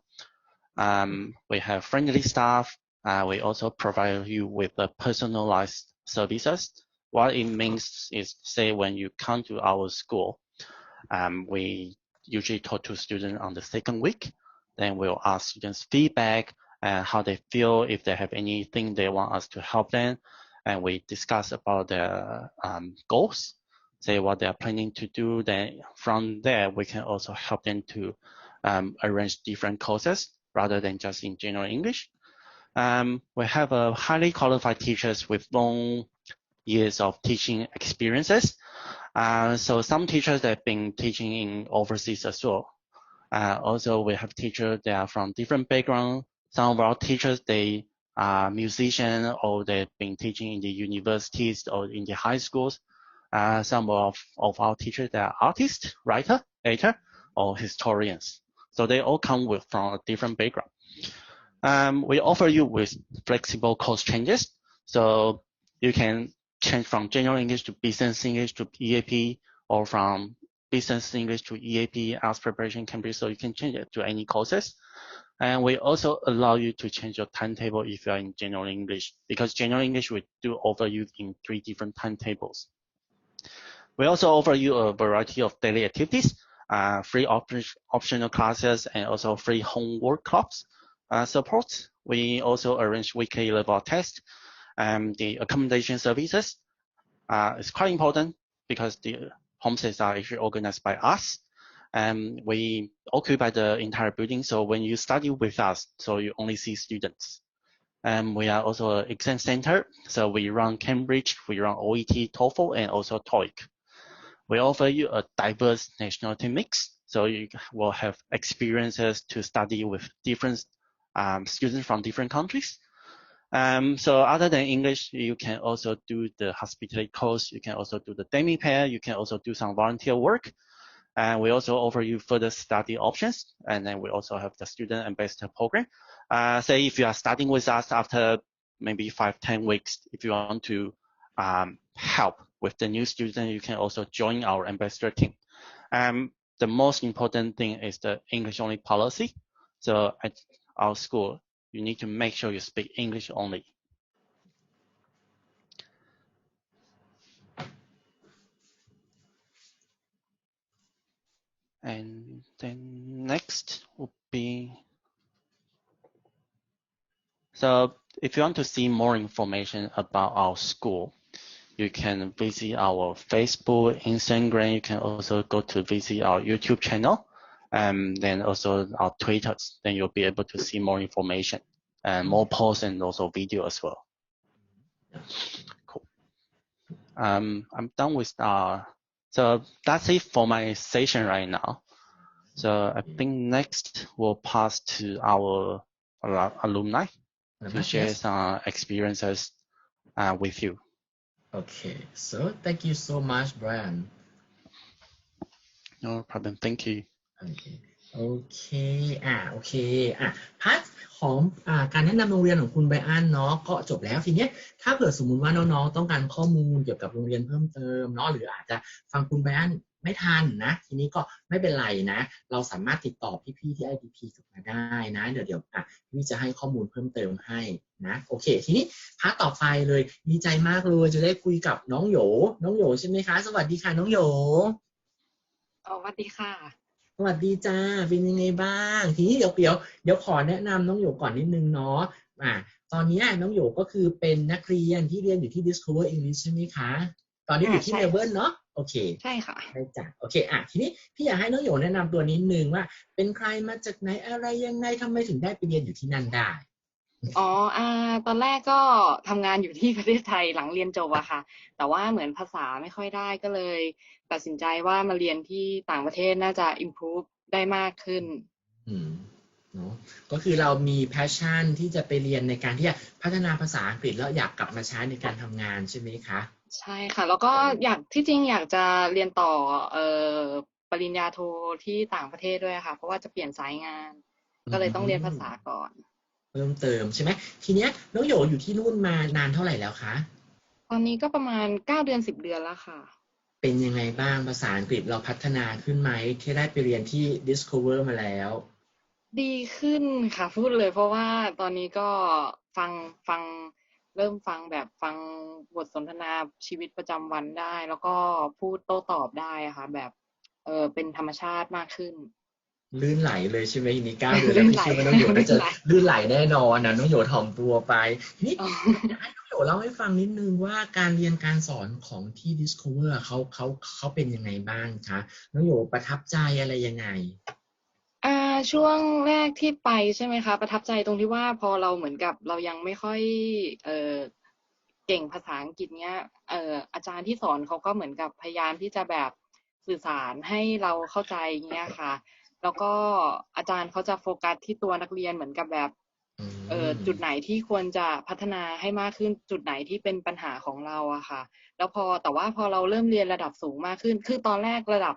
We have friendly staff. We also provide you with the personalized services. What it means is, say, when you come to our school, we usually talk to students on the 2nd week. Then we'll ask students feedback and how they feel, if they have anything they want us to help them. And we discuss about their goals, say what they are planning to do. Then from there, we can also help them to arrange different courses rather than just in general English. We have a highly qualified teachers with long years of teaching experiences. So some teachers that have been teaching in overseas as well. Also, we have teachers that are from different backgrounds. Some of our teachers, they are musicians, or they've been teaching in the universities or in the high schools. Some of our teachers, they are artists, writer, editor, or historians. So they all come from a different background. We offer you with flexible course changes. So you can change from general English to business English to EAP, or from business English to EAP, IELTS preparation, Cambridge. So you can change it to any courses. And we also allow you to change your timetable if you are in general English, because general English we do offer you in 3 different timetables. We also offer you a variety of daily activities, free optional classes, and also free homework clubs support. We also arrange weekly level tests. The accommodation services is quite important because the homestays are actually organized by us. We occupy the entire building, so when you study with us, so you only see students. We are also an exam center, so we run Cambridge, we run OET, TOEFL, and also TOEIC. We offer you a diverse nationality mix, so you will have experiences to study with different students from different countries. So other than English, you can also do the hospitality course. You can also do the demi pair. You can also do some volunteer work. And we also offer you further study options. And then we also have the student ambassador program. Say if you are starting with us after maybe 5-10 weeks, if you want to help with the new student, you can also join our ambassador team. The most important thing is the English only policy. So at our school, you need to make sure you speak English only. And then next will be, so if you want to see more information about our school, you can visit our Facebook, Instagram. You can also go to visit our YouTube channel, and then also our Twitters. Then you'll be able to see more information and more posts and also video as well. Cool. I'm done with so that's it for my session right now. So I think next we'll pass to our alumni to share some experiences with you. Okay, so thank you so much, Brian. No problem. Thank you. Okay. โอเคพาร์ทของการแนะนำโรงเรียนของคุณไบรอันเนาะก็จบแล้วทีเนี้ยถ้าเกิดสมมุติว่าน้องๆต้องการข้อมูลเกี่ยวกับโรงเรียนเพิ่มเติมเนาะหรืออาจจะฟังคุณไบรอันไม่ทันนะทีนี้ก็ไม่เป็นไรนะเราสามารถติดต่อพี่ๆที่ IDP กลับมาได้นะเดี๋ยวพี่จะให้ข้อมูลเพิ่มเติมให้นะโอเคทีนี้พาร์ทต่อไปเลยดีใจมากเลยจะได้คุยกับน้องโหยใช่ไหมคะสวัสดีค่ะน้องโหยสวัสดีค่ะสวัสดีจ้าเป็นยังไงบ้างทีนี้เดี๋ยวขอแนะนำน้องโหยก่อนนิดนึงเนาะตอนนี้น้องโหยก็คือเป็นนักเรียนที่เรียนอยู่ที่ Discover English ใช่ไหมคะตอนนี้อยู่ที่เมลเบิร์นเนาะโอเคใช่ค่ะได้จ้ะโอเคทีนี้พี่อยากให้น้องโหยแนะนำตัวนิดนึงว่าเป็นใครมาจากไหนอะไรยังไงทำไมถึงได้ไปเรียนอยู่ที่นั่นได้ตอนแรกก็ทำงานอยู่ที่ประเทศไทยหลังเรียนจบอะค่ะแต่ว่าเหมือนภาษาไม่ค่อยได้ก็เลยตัดสินใจว่ามาเรียนที่ต่างประเทศน่าจะ improve ได้มากขึ้นเนาะก็คือเรามี passion ที่จะไปเรียนในการที่จะพัฒนาภาษาอังกฤษแล้วอยากกลับมาใช้ในการทำงานใช่ไหมคะใช่ค่ะแล้วก็ที่จริงอยากจะเรียนต่อปริญญาโทที่ต่างประเทศด้วยค่ะเพราะว่าจะเปลี่ยนสายงานก็เลยต้องเรียนภาษาก่อนเพิ่มเติมใช่ไหมทีเนี้ยน้องโหยอยู่ที่นู่นมานานเท่าไหร่แล้วคะตอนนี้ก็ประมาณ9 เดือน 10 เดือนแล้วค่ะเป็นยังไงบ้างภาษาอังกฤษเราพัฒนาขึ้นไหมที่ได้ไปเรียนที่ Discover มาแล้วดีขึ้นค่ะพูดเลยเพราะว่าตอนนี้ก็เริ่มฟังบทสนทนาชีวิตประจำวันได้แล้วก็พูดโต้ตอบได้ค่ะแบบเป็นธรรมชาติมากขึ้นลื่นไหลเลยใช่ไหมนี่9 เดือนแล้วพี่เชื่อว่าน้องโหยน่าจะลื่นไหลแน่นอนนะน้องโหยถ่อมตัวไปนี่ให้น้องโหยเล่าให้ฟังนิดนึงว่าการเรียนการสอนของที่ Discover เขาเป็นยังไงบ้างคะน้องโหยประทับใจอะไรยังไงช่วงแรกที่ไปใช่ไหมคะประทับใจตรงที่ว่าพอเราเหมือนกับเรายังไม่ค่อยเก่งภาษาอังกฤษเนี้ยอาจารย์ที่สอนเขาก็เหมือนกับพยายามที่จะแบบสื่อสารให้เราเข้าใจเงี้ยค่ะแล้วก็อาจารย์เขาจะโฟกัสที่ตัวนักเรียนเหมือนกับแบบจุดไหนที่ควรจะพัฒนาให้มากขึ้นจุดไหนที่เป็นปัญหาของเราอะค่ะแล้วแต่ว่าพอเราเริ่มเรียนระดับสูงมากขึ้นคือตอนแรกระดับ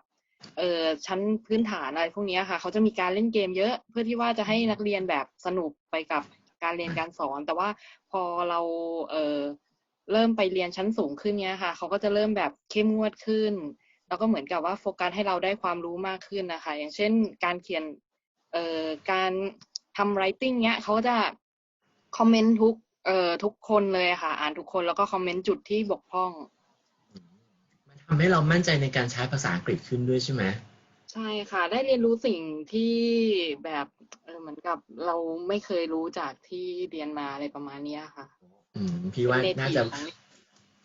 ชั้นพื้นฐานอะไรพวกนี้ค่ะเขาจะมีการเล่นเกมเยอะเพื่อที่ว่าจะให้นักเรียนแบบสนุกไปกับการเรียนการสอนแต่ว่าพอเราเริ่มไปเรียนชั้นสูงขึ้นเนี้ยค่ะเขาก็จะเริ่มแบบเข้มงวดขึ้นแล้วก็เหมือนกับว่าโฟกัสให้เราได้ความรู้มากขึ้นนะคะอย่างเช่นการเขียนการทำ writing เนี้ยเขาจะคอมเมนต์ทุกคนเลยค่ะอ่านทุกคนแล้วก็คอมเมนต์จุดที่บกพร่องทำให้เรามั่นใจในการใช้ภาษาอังกฤษขึ้นด้วยใช่ไหมใช่ค่ะได้เรียนรู้สิ่งที่แบบเหมือนกับเราไม่เคยรู้จากที่เรียนมาอะไรประมาณนี้ค่ะพี่ว่าน่าจะ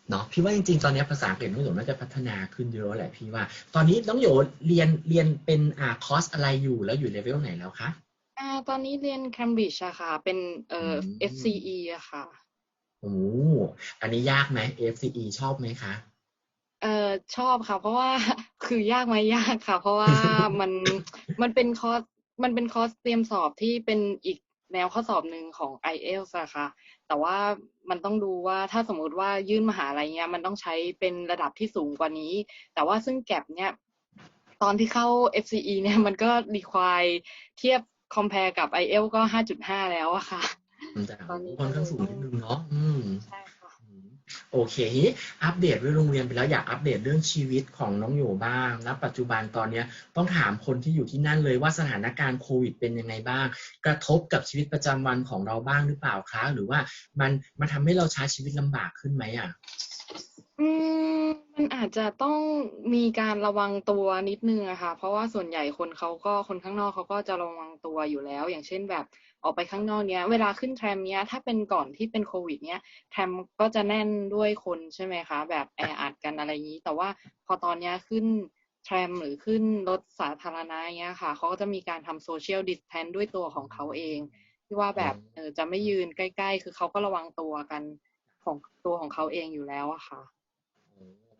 เนาะพี่ว่าจริงๆตอนนี้ภาษาอังกฤษน้องโหยน่าจะพัฒนาขึ้นเยอะแหละพี่ว่าตอนนี้น้องโหยเรียนเป็นคอร์สอะไรอยู่แล้วอยู่เลเวลไหนแล้วคะตอนนี้เรียน Cambridge อะค่ะเป็นFCE อะค่ะอันนี้ยากไหม FCE ชอบไหมคะชอบค่ะเพราะว่าคือยากไหมยากค่ะเพราะว่ามันเป็นคอร์สเตรียมสอบที่เป็นอีก แนวข้อสอบหนึ่งของ IELTS อะค่ะแต่ว่ามันต้องดูว่าถ้าสมมุติว่ายื่นมหาลัยเนี้ยมันต้องใช้เป็นระดับที่สูงกว่านี้แต่ว่าซึ่งแก็ปเนี้ยตอนที่เข้า FCE เนี่ยมันก็ require เทียบ compare กับ IELTS ก็ 5.5 แล้วอะค่ะตอนนี้ค่อนข้างสูงนิดนึงเนาะใช่ค่ะโอเคทีนี้อัปเดตเรื่องโรงเรียนไปแล้วอยากอัปเดตเรื่องชีวิตของน้องโยบ้างณปัจจุบันตอนนี้ต้องถามคนที่อยู่ที่นั่นเลยว่าสถานการณ์โควิดเป็นยังไงบ้างกระทบกับชีวิตประจำวันของเราบ้างหรือเปล่าคะหรือว่ามันทำให้เราใช้ชีวิตลำบากขึ้นไหมอ่ะมันอาจจะต้องมีการระวังตัวนิดนึงอะค่ะเพราะว่าส่วนใหญ่คนข้างนอกเขาก็จะระวังตัวอยู่แล้วอย่างเช่นแบบออกไปข้างนอกเนี้ยเวลาขึ้นแทรมเนี้ยถ้าเป็นก่อนที่เป็นโควิดเนี้ยแทรมก็จะแน่นด้วยคนใช่ไหมคะแบบแออัดกันอะไรอย่างนี้แต่ว่าพอตอนเนี้ยขึ้นแทรมหรือขึ้นรถสาธารณะเนี้ยค่ะเขาก็จะมีการทำโซเชียลดิสแทนซ์ด้วยตัวของเขาเองที่ว่าแบบจะไม่ยืนใกล้ๆคือเขาก็ระวังตัวกันของตัวของเขาเองอยู่แล้วอะค่ะ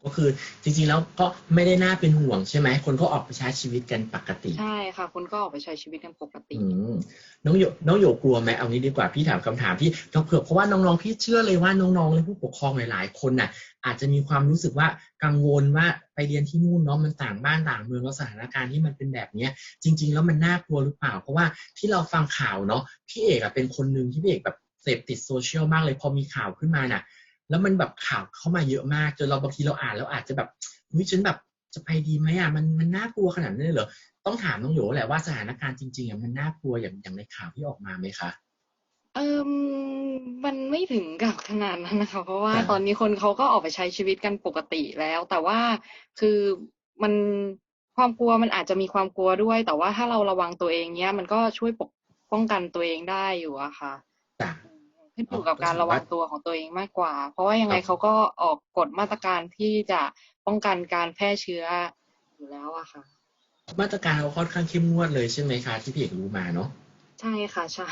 ก็คือจริงๆแล้วก็ไม่ได้น่าเป็นห่วงใช่ไหมคนก็ออกไปใช้ชีวิตกันปกติใช่ค่ะคนก็ออกไปใช้ชีวิตกันปกติน้องโยกลัวไหมเอางี้ดีกว่าพี่ถามคำถามที่เผื่อเพราะว่าน้องๆพี่เชื่อเลยว่าน้องๆและผู้ปกครองหลายๆคนน่ะอาจจะมีความรู้สึกว่ากังวลว่าไปเรียนที่นู่นเนาะมันต่างบ้านต่างเมืองแล้วสถานการณ์ที่มันเป็นแบบนี้จริงๆแล้วมันน่ากลัวหรือเปล่าเพราะว่าที่เราฟังข่าวเนาะพี่เอกเป็นคนนึงที่พี่เอกแบบเสพติดโซเชียลมากเลยพอมีข่าวขึ้นมาน่ะแล้วมันแบบข่าวเข้ามาเยอะมากจนเราบางทีเราอ่านแล้วอาจจะแบบฉันแบบจะไปดีไหมมันน่ากลัวขนาดนั้นเลยเหรอต้องถามน้องโยแหละว่าสถานการณ์จริงๆมันน่ากลัวอย่างในข่าวที่ออกมาไหมคะมันไม่ถึงกับขนาดนั้นนะคะเพราะว่าตอนนี้คนเขาก็ออกไปใช้ชีวิตกันปกติแล้วแต่ว่าคือมันความกลัวมันอาจจะมีความกลัวด้วยแต่ว่าถ้าเราระวังตัวเองเนี้ยมันก็ช่วยป้องกันตัวเองได้อยู่อะค่ะขึ้นอยู่กับการระวังตัวของตัวเองมากกว่าเพราะว่ายังไงเขาก็ออกกฎมาตรการที่จะป้องกันการแพร่เชื้ออยู่แล้วอะค่ะมาตรการเขาค่อนข้างเข้มงวดเลยใช่ไหมคะที่พี่เอกรู้มาเนาะใช่ค่ะใช่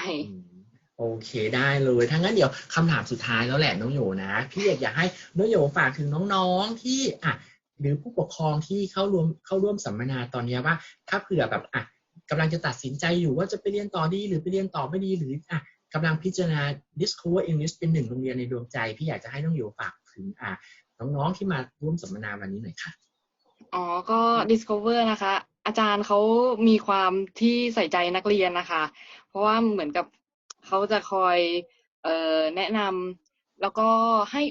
โอเคได้เลยถ้างั้นเดี๋ยวคำถามสุดท้ายแล้วแหละน้องโยนะพี่อยากให้น้องโยฝากถึงน้องๆที่หรือผู้ปกครองที่เข้าร่วมสัมมนาตอนนี้ว่าถ้าเผื่อแบบกำลังจะตัดสินใจอยู่ว่าจะไปเรียนต่อดีหรือไปเรียนต่อไม่ดีหรือกำลังพิจารณา Discover English เป็นหนึ่งโรงเรียนในดวงใจพี่อยากจะให้น้องโยฝากถึงน้องๆที่มาร่วมสัมมนาวันนี้หน่อยค่ะก็ Discover นะคะอาจารย์เขามีความที่ใส่ใจนักเรียนนะคะเพราะว่าเหมือนกับเขาจะคอยแนะนำแล้วก็ให้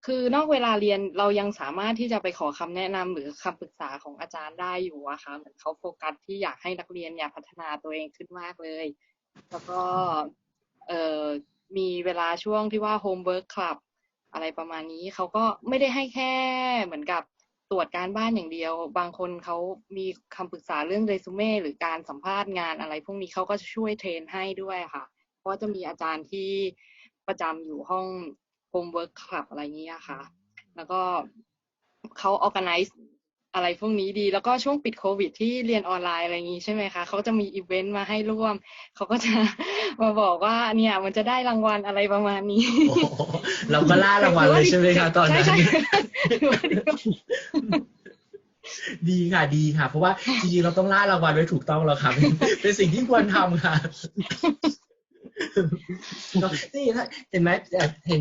คือนอกเวลาเรียนเรายังสามารถที่จะไปขอคำแนะนำหรือคำปรึกษาของอาจารย์ได้อยู่อะค่ะเหมือนเขาโฟกัสที่อยากให้นักเรียนพัฒนาตัวเองขึ้นมากเลยแล้วก็มีเวลาช่วงที่ว่า Homework Club อะไรประมาณนี้เขาก็ไม่ได้ให้แค่เหมือนกับตรวจการบ้านอย่างเดียวบางคนเขามีคำปรึกษาเรื่องเรซูเม่หรือการสัมภาษณ์งานอะไรพวกนี้เขาก็จะช่วยเทรนให้ด้วยค่ะเพราะจะมีอาจารย์ที่ประจำอยู่ห้อง Homework Club อะไรนี้ค่ะแล้วก็เขา organize อะไรพวกนี้ดีแล้วก็ช่วงปิดโควิดที่เรียนออนไลน์อะไรอย่างนี้ใช่ไหมคะเขาจะมีอีเวนต์มาให้ร่วมเขาก็จะมาบอกว่าเนี่ยมันจะได้รางวัลอะไรประมาณนี้เราก็ล่ารางวัลเลยใช่ไหมคะตอนนั้นดีค่ะเพราะว่าจริงๆเราต้องล่ารางวัลไว้ถูกต้องแล้วครับเป็นสิ่งที่ควรทำค่ะนี่เห็นไหมเห็น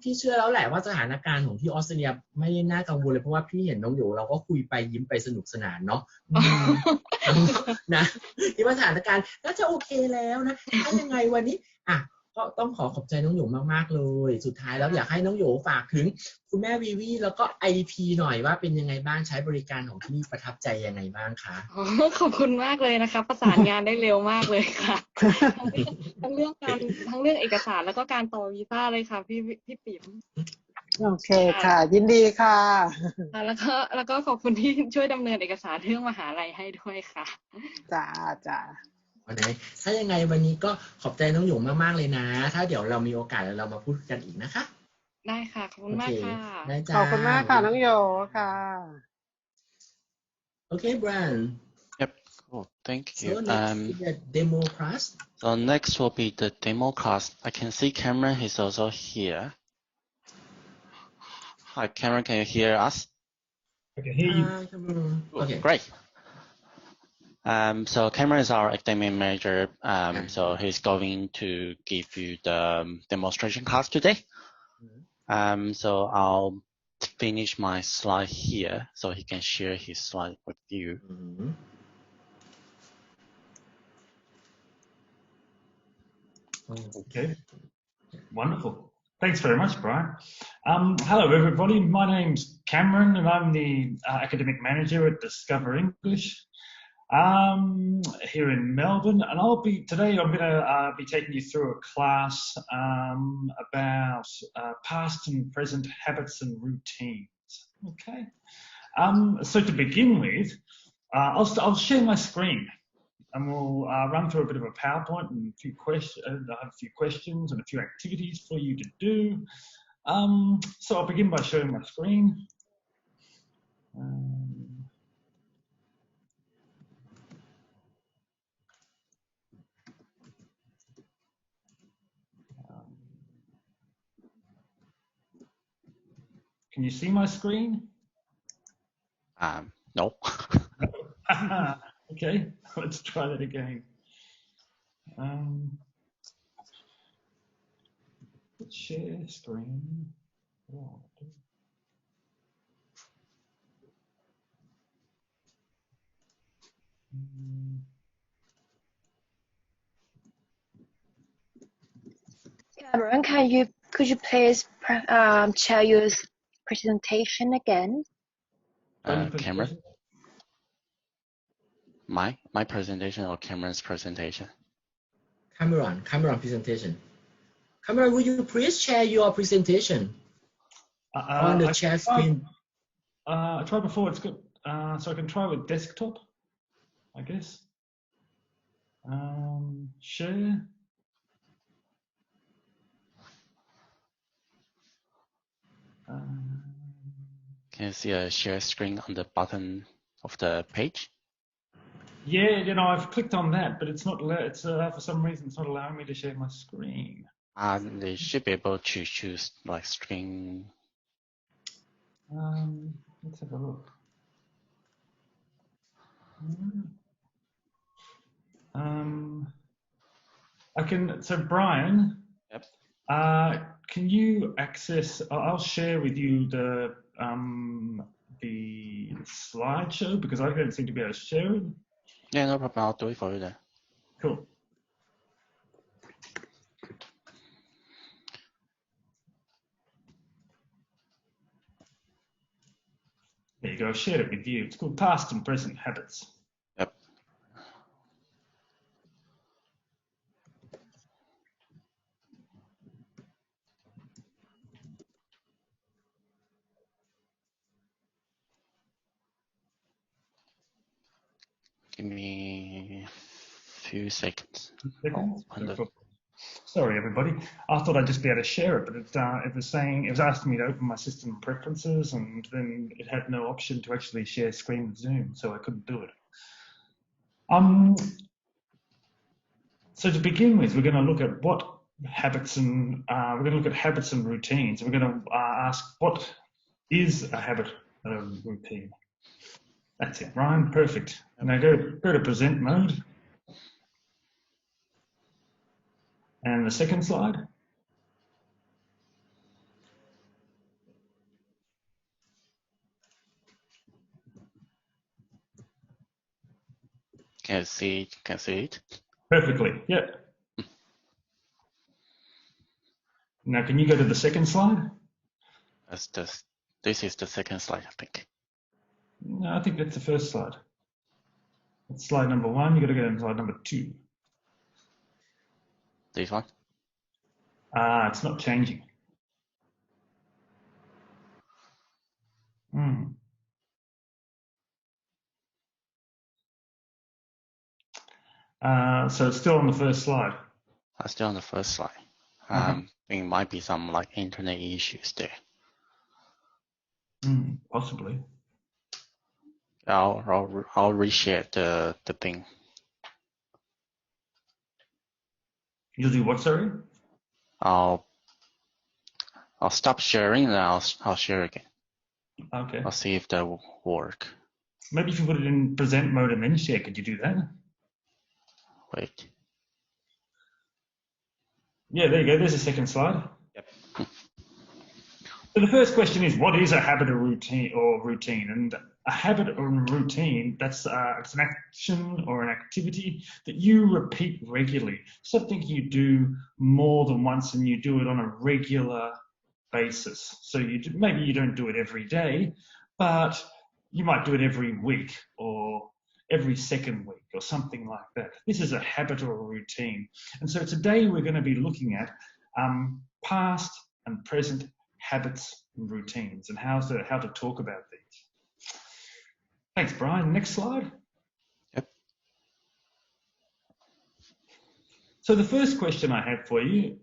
พี่เชื่อแล้วแหละว่าสถานการณ์ของที่ออสเตรเลียไม่น่ากังวลเลยเพราะว่าพี่เห็นน้องอยู่เราก็คุยไปยิ้มไปสนุกสนานเนาะนะที่ว่าสถานการณ์น่าจะโอเคแล้วนะถ้ายังไงวันนี้ก็ต้องขอบใจน้องหยงมากๆเลยสุดท้ายแล้วอยากให้น้องหยงฝากถึงคุณแม่วีวีแล้วก็ IDP หน่อยว่าเป็นยังไงบ้างใช้บริการของที่นี่ประทับใจยังไงบ้างคะขอบคุณมากเลยนะคะประสานงานได้เร็วมากเลยค่ะทั้งเรื่องเอกสารแล้วก็การต่อวีซ่าเลยค่ะพี่ปิ๋มโอเคค่ะยินดีค่ะแล้วก็ขอบคุณที่ช่วยดำเนินเอกสารเรื่องมหาลัยให้ด้วยค่ะจ้าถ้ายังไงวันนี้ก็ขอบใจน้องหยงมากๆเลยนะถ้าเดี๋ยวเรามีโอกาสเรามาพูดกันอีกนะคะได้ค่ะขอบคุณมากค่ะขอบคุณมากค่ะน้องโยค่ะ Okay, Brian. Yep. Cool. Thank you. So next the demo class. So next will be the demo class. I can see Cameron is also here. Hi, Cameron. Can you hear us? I can hear you. Okay. Great. So Cameron is our academic manager. So he's going to give you the demonstration class today. So I'll finish my slide here so he can share his slide with you. Okay, wonderful. Thanks very much, Brian. Hello, everybody. My name's Cameron, and I'm the academic manager at Discover English here in Melbourne. And today I'm going to be taking you through a class about past and present habits and routines. Okay. So to begin with, I'll share my screen. And we'll run through a bit of a PowerPoint and a few questions. I have a few questions and a few activities for you to do. So I'll begin by showing my screen. Can you see my screen? No. Okay, let's try that again. Let's share screen. Oh. Cameron, could you please share your presentation again? Cameron? My presentation or Cameron's presentation? Cameron presentation. Cameron, would you please share your presentation on the chat screen? I tried before, it's good. So I can try with desktop, I guess. Share. Can you see a share screen on the bottom of the page? Yeah, you know, I've clicked on that, but it's not. It's for some reason it's not allowing me to share my screen. They should be able to choose like screen. Let's have a look. I can. So Brian. Yep. Can you access? I'll share with you the slideshow because I don't seem to be able to share it. Yeah, no problem. I'll do it for you then. Cool. There you go. I shared it with you. It's called Past and Present Habits. Yep. Give me a few seconds. Sorry, everybody. I thought I'd just be able to share it, but it was asking me to open my system preferences, and then it had no option to actually share screen with Zoom, so I couldn't do it. So to begin with, we're going to look at what habits and we're going to look at habits and routines. We're going to ask what is a habit and a routine. That's it, Ryan. Perfect. Now go to present mode. And the second slide. Can you see it? Perfectly, yeah. Now can you go to the second slide? This is the second slide, I think. No, I think that's the first slide. That's slide number 1. You got to go to slide number 2. This one? It's not changing. So it's still on the first slide. Still on the first slide. I think it might be some like internet issues there. Possibly. I'll reshare the thing. You'll do what, sorry? I'll stop sharing and I'll share again. Okay. I'll see if that will work. Maybe if you put it in present mode and then share, could you do that? Wait. Yeah, there you go. There's a second slide. Yep. So the first question is, what is a habit or routine? And a habit or routine, that's it's an action or an activity that you repeat regularly. Something you do more than once and you do it on a regular basis. So maybe you don't do it every day, but you might do it every week or every second week or something like that. This is a habit or a routine. And so today we're going to be looking at past and present habits and routines and how to talk about these. Thanks, Brian. Next slide. Yep. So the first question I have for you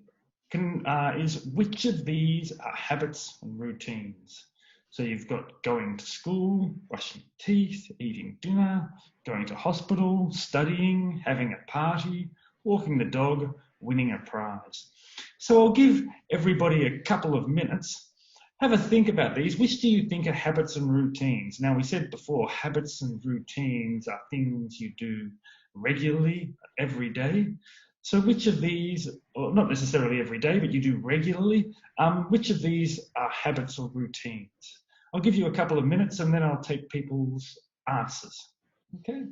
is, which of these are habits and routines? So you've got going to school, brushing teeth, eating dinner, going to hospital, studying, having a party, walking the dog, winning a prize. So I'll give everybody a couple of minutes. Have a think about these. Which do you think are habits and routines? Now, we said before, habits and routines are things you do regularly, every day. So which of these, or not necessarily every day, but you do regularly, which of these are habits or routines? I'll give you a couple of minutes and then I'll take people's answers. Okay?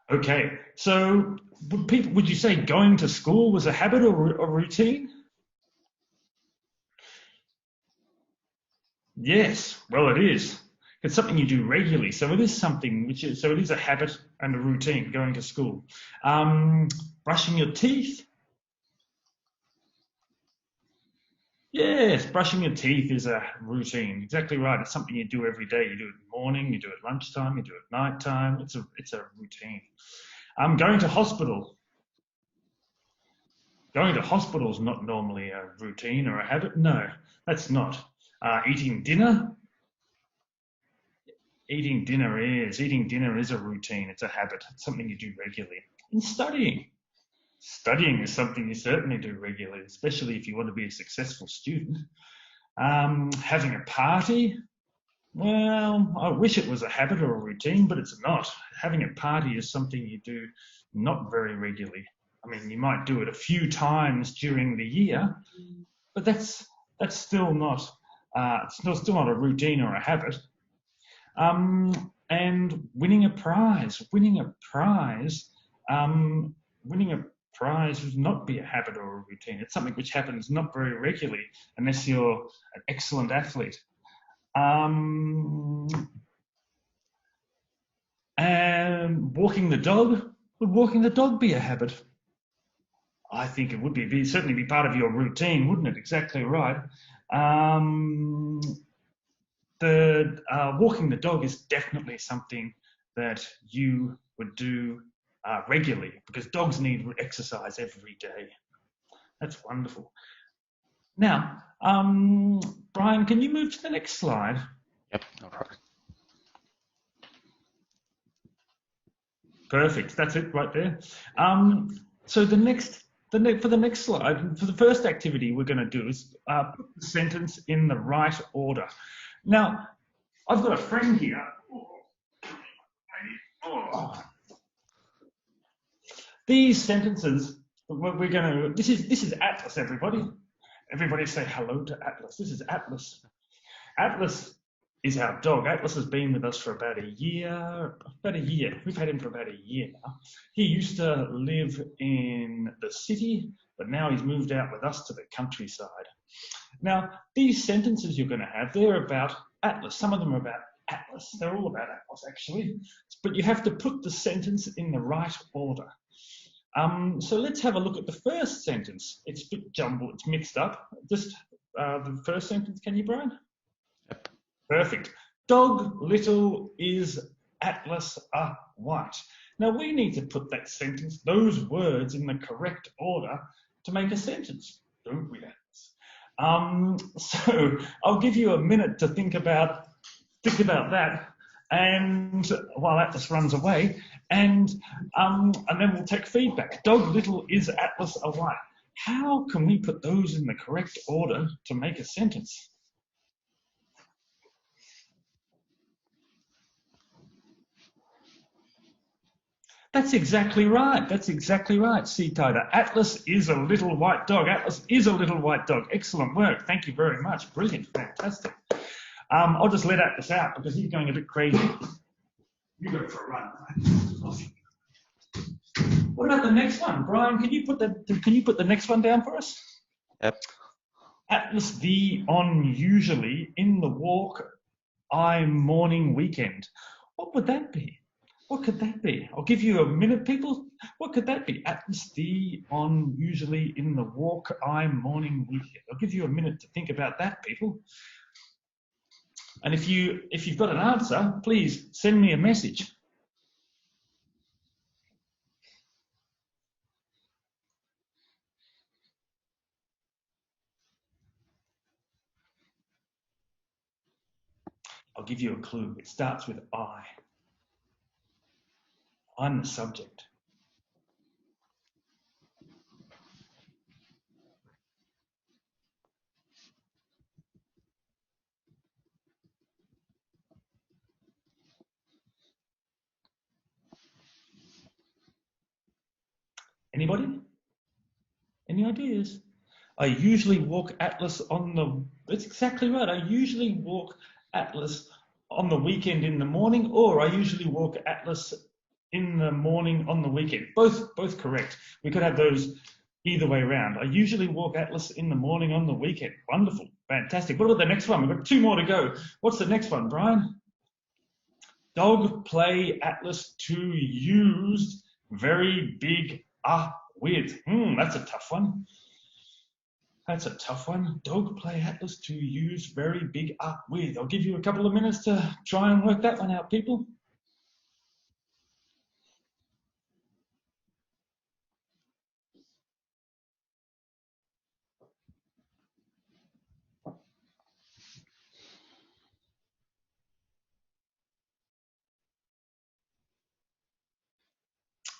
Okay, so would you say going to school was a habit or a routine? Yes, well it is. It's something you do regularly, so it is something it is a habit and a routine, going to school. Brushing your teeth. Yes, brushing your teeth is a routine. Exactly right. It's something you do every day. You do it in the morning, you do it at lunchtime, you do it at night time. It's a routine. Going to hospital. Going to hospital is not normally a routine or a habit. No, that's not. Eating dinner. Eating dinner is a routine. It's a habit. It's something you do regularly. And studying. Studying is something you certainly do regularly, especially if you want to be a successful student. Having a party, well, I wish it was a habit or a routine, but it's not. Having a party is something you do not very regularly. I mean, you might do it a few times during the year, but that's still not still not a routine or a habit. And winning a prize. Winning a prize would not be a habit or a routine. It's something which happens not very regularly unless you're an excellent athlete. And walking the dog, would walking the dog be a habit? I think it would be certainly be part of your routine, wouldn't it? Exactly right. Walking the dog is definitely something that you would do regularly, because dogs need exercise every day. That's wonderful. Now, Brian, can you move to the next slide? Yep, no problem. Perfect. That's it right there. So for the next slide, for the first activity we're going to do is put the sentence in the right order. Now, I've got a friend here. These sentences, we're going to, this is Atlas, everybody. Everybody say hello to Atlas. This is Atlas. Atlas is our dog. Atlas has been with us for about a year. We've had him for about a year now. He used to live in the city, but now he's moved out with us to the countryside. Now, these sentences you're going to have, they're about Atlas. Some of them are about Atlas. They're all about Atlas, actually. But you have to put the sentence in the right order. So let's have a look at the first sentence. It's a bit jumbled, it's mixed up. Just the first sentence, can you, Brian? Yep. Perfect. Dog little is Atlas a white. Now we need to put that sentence, those words in the correct order to make a sentence, don't we, Atlas? So I'll give you a minute to think about that, and while Atlas runs away, and then we'll take feedback. Dog little is Atlas a white. How can we put those in the correct order to make a sentence? That's exactly right. That's exactly right, 𝐶𝐤𝐬𝐜𝐬. Atlas is a little white dog. Atlas is a little white dog. Excellent work. Thank you very much. Brilliant. Fantastic. I'll just let Atlas out because he's going a bit crazy. You go for a run. What about the next one, Brian? Can you put the next one down for us? Yep. Atlas the on usually in the walk I morning weekend. What would that be? What could that be? I'll give you a minute, people. What could that be? Atlas the on usually in the walk I morning weekend. I'll give you a minute to think about that, people. And if you've got an answer, please send me a message. I'll give you a clue. It starts with I. I'm the subject. Anybody? Any ideas? I usually walk Atlas on the... That's exactly right. I usually walk Atlas on the weekend in the morning, or I usually walk Atlas in the morning on the weekend. Both correct. We could have those either way around. I usually walk Atlas in the morning on the weekend. Wonderful. Fantastic. What about the next one? We've got 2 more to go. What's the next one, Brian? Dog play Atlas to used very big with. That's a tough one. That's a tough one. Dog play Atlas to use very big with. I'll give you a couple of minutes to try and work that one out, people.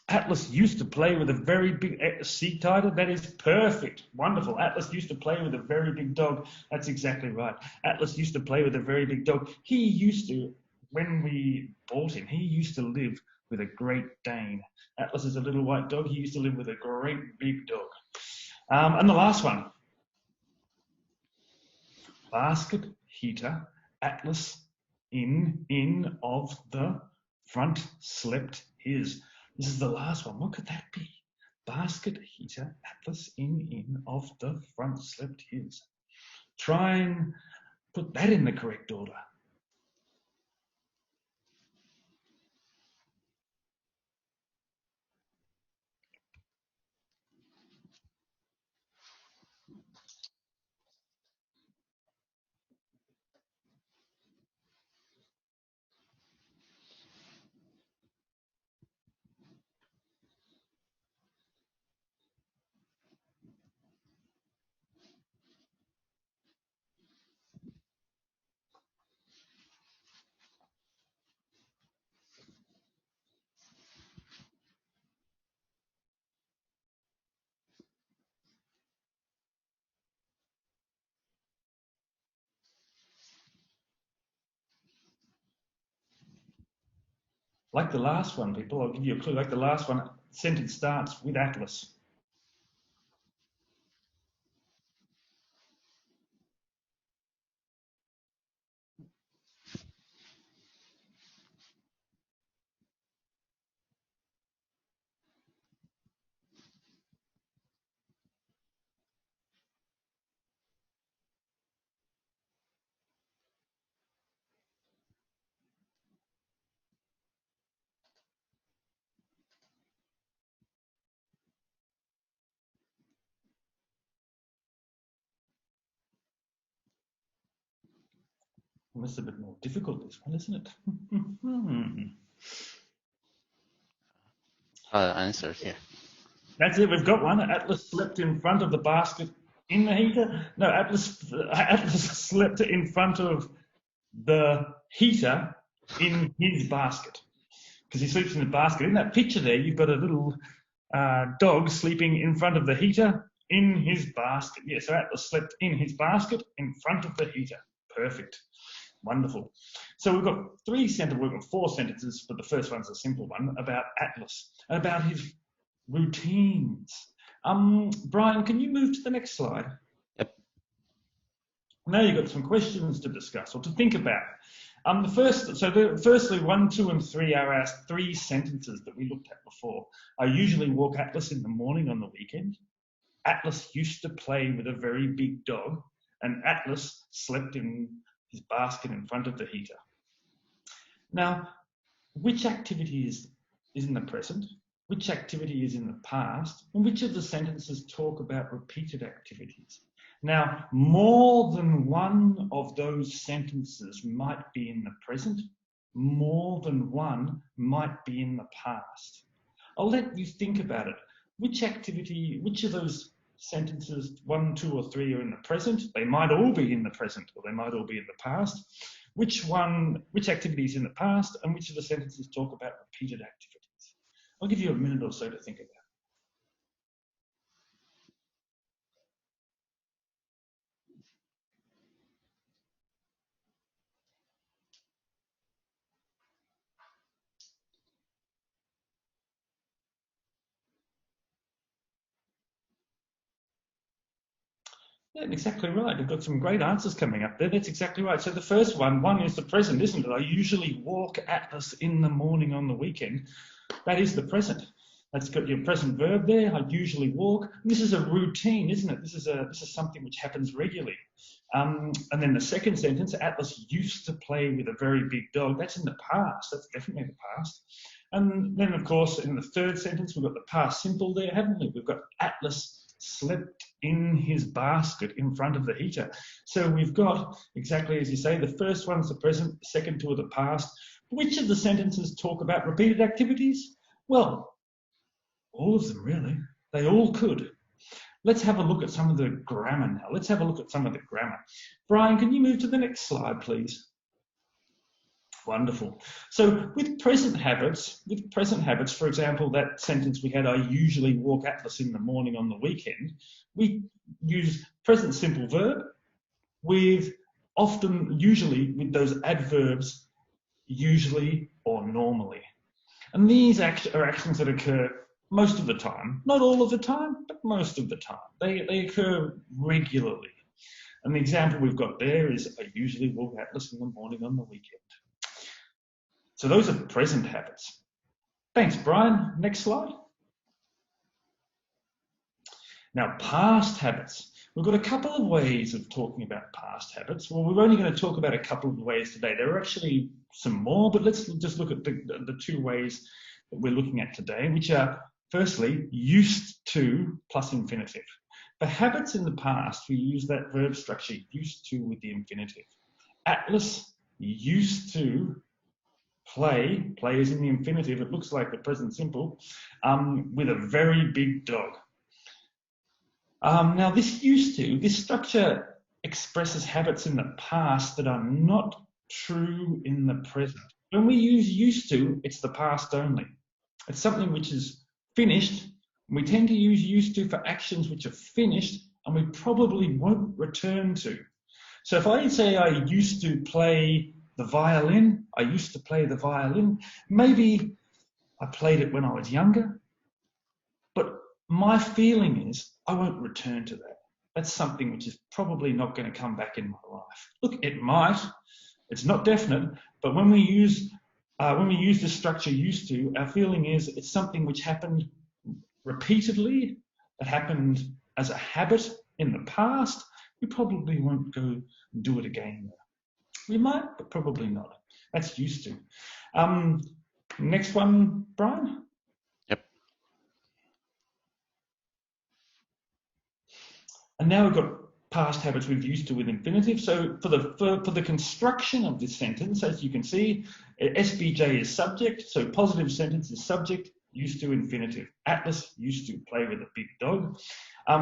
Atlas used to play with a very big 𝐶𝐤𝐬𝐜𝐬. That is perfect. Wonderful. Atlas used to play with a very big dog. That's exactly right. Atlas used to play with a very big dog. He used to, when we bought him, he used to live with a Great Dane. Atlas is a little white dog. He used to live with a great big dog. And the last one. Basket heater, Atlas in of the front slept his. This is the last one. What could that be? Basket heater, Atlas in of the front slept his. Try and put that in the correct order. Like the last one, people, I'll give you a clue. Like the last one, sentence starts with Atlas. Well, it's a bit more difficult, this one, isn't it? Answer here. That's it. We've got one. Atlas slept in front of the basket in the heater. No, Atlas slept in front of the heater in his basket, because he sleeps in the basket. In that picture there, you've got a little dog sleeping in front of the heater in his basket. Yeah, so Atlas slept in his basket in front of the heater. Perfect. Wonderful. So we've got we've got 4 sentences, but the first one's a simple one about Atlas, about his routines. Brian, can you move to the next slide? Yep. Now you've got some questions to discuss or to think about. Firstly, 1, 2, and 3 are our 3 sentences that we looked at before. I usually walk Atlas in the morning on the weekend. Atlas used to play with a very big dog, and Atlas slept in his basket in front of the heater. Now, which activity is in the present? Which activity is in the past? And which of the sentences talk about repeated activities? Now, more than one of those sentences might be in the present. More than one might be in the past. I'll let you think about it. Which of those sentences, 1, 2, or 3 are in the present? They might all be in the present, or they might all be in the past. Which activity is in the past, and which of the sentences talk about repeated activities? I'll give you a minute or so to think about it. Yeah, exactly right. We've got some great answers coming up there. That's exactly right. So the first one is the present, isn't it? I usually walk Atlas in the morning on the weekend. That is the present. That's got your present verb there. I usually walk. This is a routine, isn't it? This is something which happens regularly. And then the second sentence, Atlas used to play with a very big dog. That's in the past. That's definitely the past. And then, of course, in the third sentence, we've got the past simple there, haven't we? We've got Atlas slept in his basket in front of the heater. So we've got, exactly as you say, the first one's the present, the second two are the past. Which of the sentences talk about repeated activities? Well, all of them really. They all could. Let's have a look at some of the grammar now. Let's have a look at some of the grammar. Brian, can you move to the next slide, please? Wonderful. So with present habits, for example, that sentence we had, I usually walk Atlas in the morning on the weekend, we use present simple verb with usually with those adverbs, usually or normally. And these are actions that occur most of the time, not all of the time, but most of the time. They occur regularly. And the example we've got there is, I usually walk Atlas in the morning on the weekend. So those are present habits. Thanks, Brian. Next slide. Now, past habits. We've got a couple of ways of talking about past habits. Well, we're only going to talk about a couple of ways today. There are actually some more, but let's just look at the 2 ways that we're looking at today, which are, firstly, used to plus infinitive. For habits in the past, we use that verb structure, used to, with the infinitive. Atlas used to play is in the infinitive, it looks like the present simple, with a very big dog. Now this structure expresses habits in the past that are not true in the present. When we use used to, it's the past only. It's something which is finished. We tend to use used to for actions which are finished and we probably won't return to. So if I say I used to play the violin, maybe I played it when I was younger, but my feeling is I won't return to that. That's something which is probably not going to come back in my life. Look, it might, it's not definite, but when we use the structure used to, our feeling is it's something which happened repeatedly, that happened as a habit in the past. We probably won't go do it again. We might, but probably not. That's used to. Next one, Brian? Yep. And now we've got past habits with used to with infinitive. So for the construction of this sentence, as you can see, SBJ is subject. So positive sentence is subject, used to infinitive. Atlas used to play with a big dog.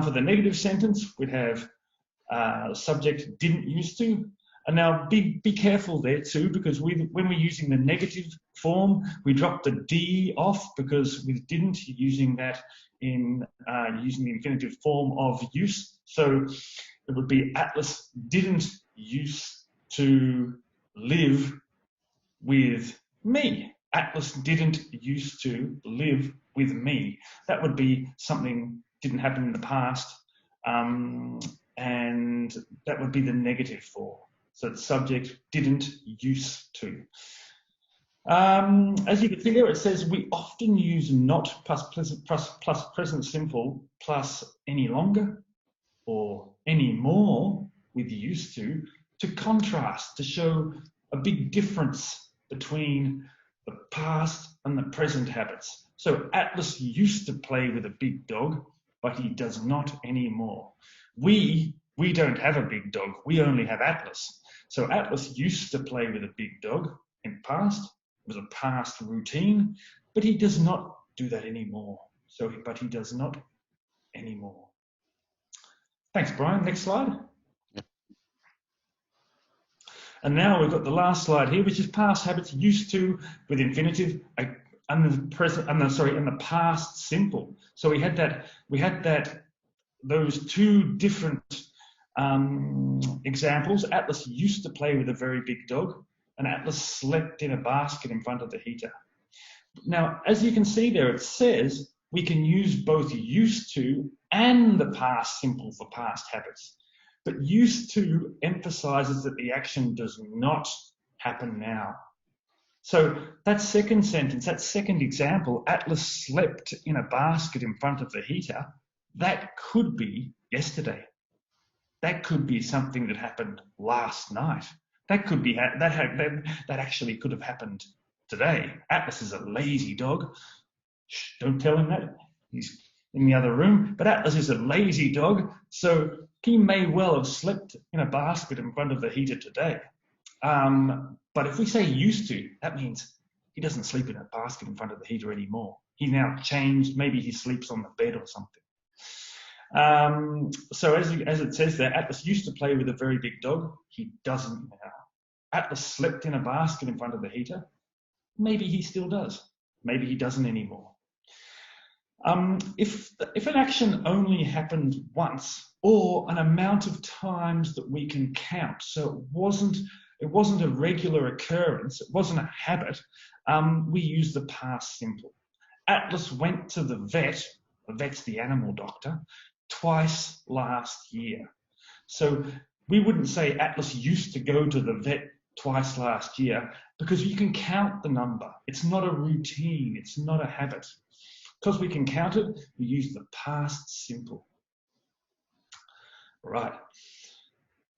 For the negative sentence, we'd have subject didn't used to. And now be careful there too, because when we're using the negative form, we drop the D off, because with didn't, you're using that in using the infinitive form of use. So it would be Atlas didn't used to live with me. Atlas didn't used to live with me. That would be something didn't happen in the past, and that would be the negative form. So the subject didn't used to. As you can see there, it says we often use not plus present simple plus any longer or any more with used to contrast, to show a big difference between the past and the present habits. So Atlas used to play with a big dog, but he does not anymore. We don't have a big dog, we only have Atlas. So Atlas used to play with a big dog in past, it was a past routine, but he does not do that anymore. But he does not anymore. Thanks, Brian. Next slide. Yep. And now we've got the last slide here, which is past habits used to with infinitive and the present, and the past simple. So we had that those two different examples. Atlas used to play with a very big dog, and Atlas slept in a basket in front of the heater. Now, as you can see there, it says we can use both used to and the past simple for past habits. But used to emphasizes that the action does not happen now. So that second sentence, that second example, Atlas slept in a basket in front of the heater, that could be yesterday. That could be something that happened last night. That could be that actually could have happened today. Atlas is a lazy dog. Shh, don't tell him that. He's in the other room. But Atlas is a lazy dog, so he may well have slept in a basket in front of the heater today. But if we say used to, that means he doesn't sleep in a basket in front of the heater anymore. He now changed. Maybe he sleeps on the bed or something. So as it says there, Atlas used to play with a very big dog. He doesn't now. Atlas slept in a basket in front of the heater. Maybe he still does. Maybe he doesn't anymore. If an action only happened once, or an amount of times that we can count, so it wasn't a regular occurrence, it wasn't a habit, we use the past simple. Atlas went to the vet, the vet's the animal doctor, twice last year. So we wouldn't say Atlas used to go to the vet twice last year, because you can count the number. It's not a routine, it's not a habit. Because we can count it, we use the past simple. Right.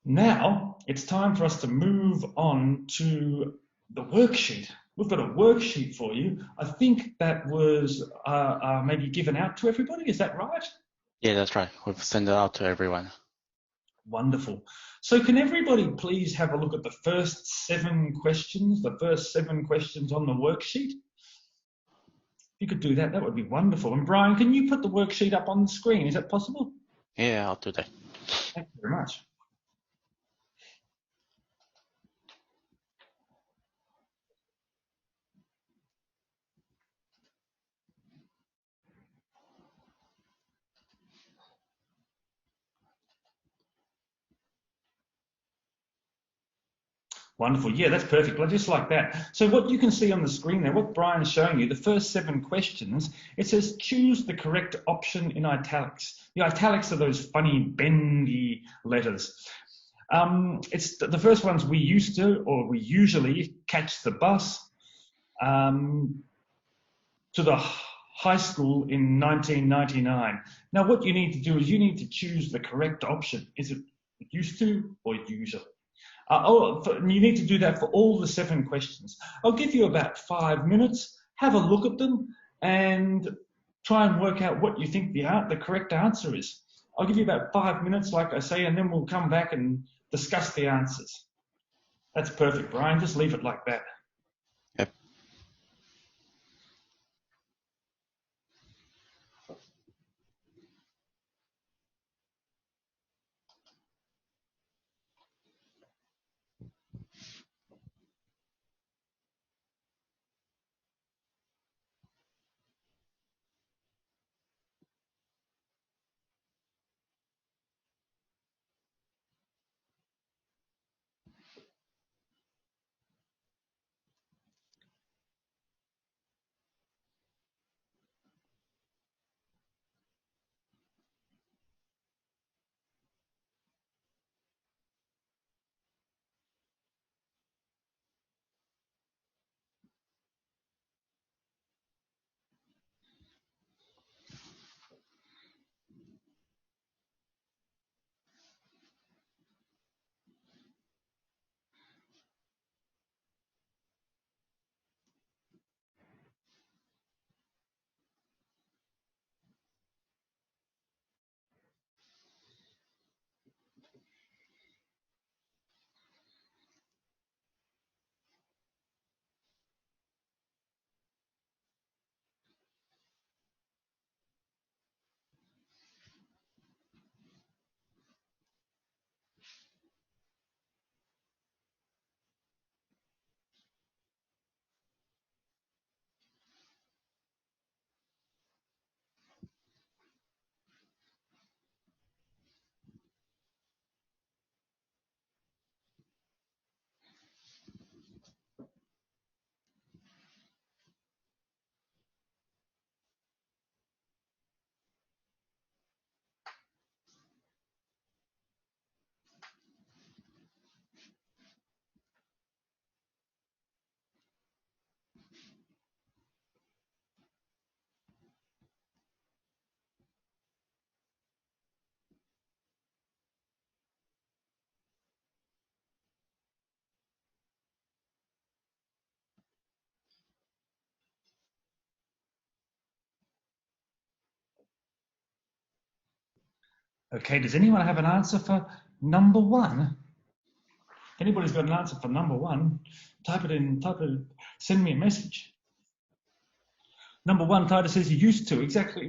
Now it's time for us to move on to the worksheet. We've got a worksheet for you. I think that was maybe given out to everybody. Is that right? Yeah, that's right. We've sent it out to everyone. Wonderful. So can everybody please have a look at the first 7 questions, on the worksheet? If you could do that, that would be wonderful. And Brian, can you put the worksheet up on the screen? Is that possible? Yeah, I'll do that. Thank you very much. Wonderful. Yeah, that's perfect. Just like that. So what you can see on the screen there, what Brian's showing you, the first 7 questions, it says choose the correct option in italics. The italics are those funny bendy letters. It's the first ones we used to, or we usually catch the bus to the high school in 1999. Now what you need to do is you need to choose the correct option. Is it used to or usually? You need to do that for all the 7 questions. I'll give you about 5 minutes, have a look at them and try and work out what you think the correct answer is. I'll give you about 5 minutes, like I say, and then we'll come back and discuss the answers. That's perfect, Brian. Just leave it like that. Yep. Okay, does anyone have an answer for number 1? If anybody's got an answer for number 1, type it, send me a message. Number 1, Titus says you used to. Exactly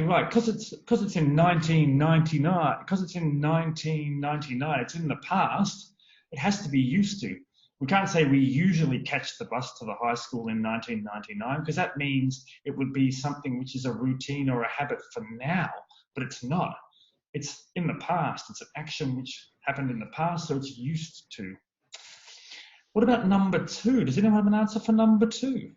right. Because it's in 1999. Because it's in 1999. It's in the past. It has to be used to. We can't say we usually catch the bus to the high school in 1999 because that means it would be something which is a routine or a habit for now, but it's not. It's in the past. It's an action which happened in the past, so it's used to. What about number 2? Does anyone have an answer for number 2?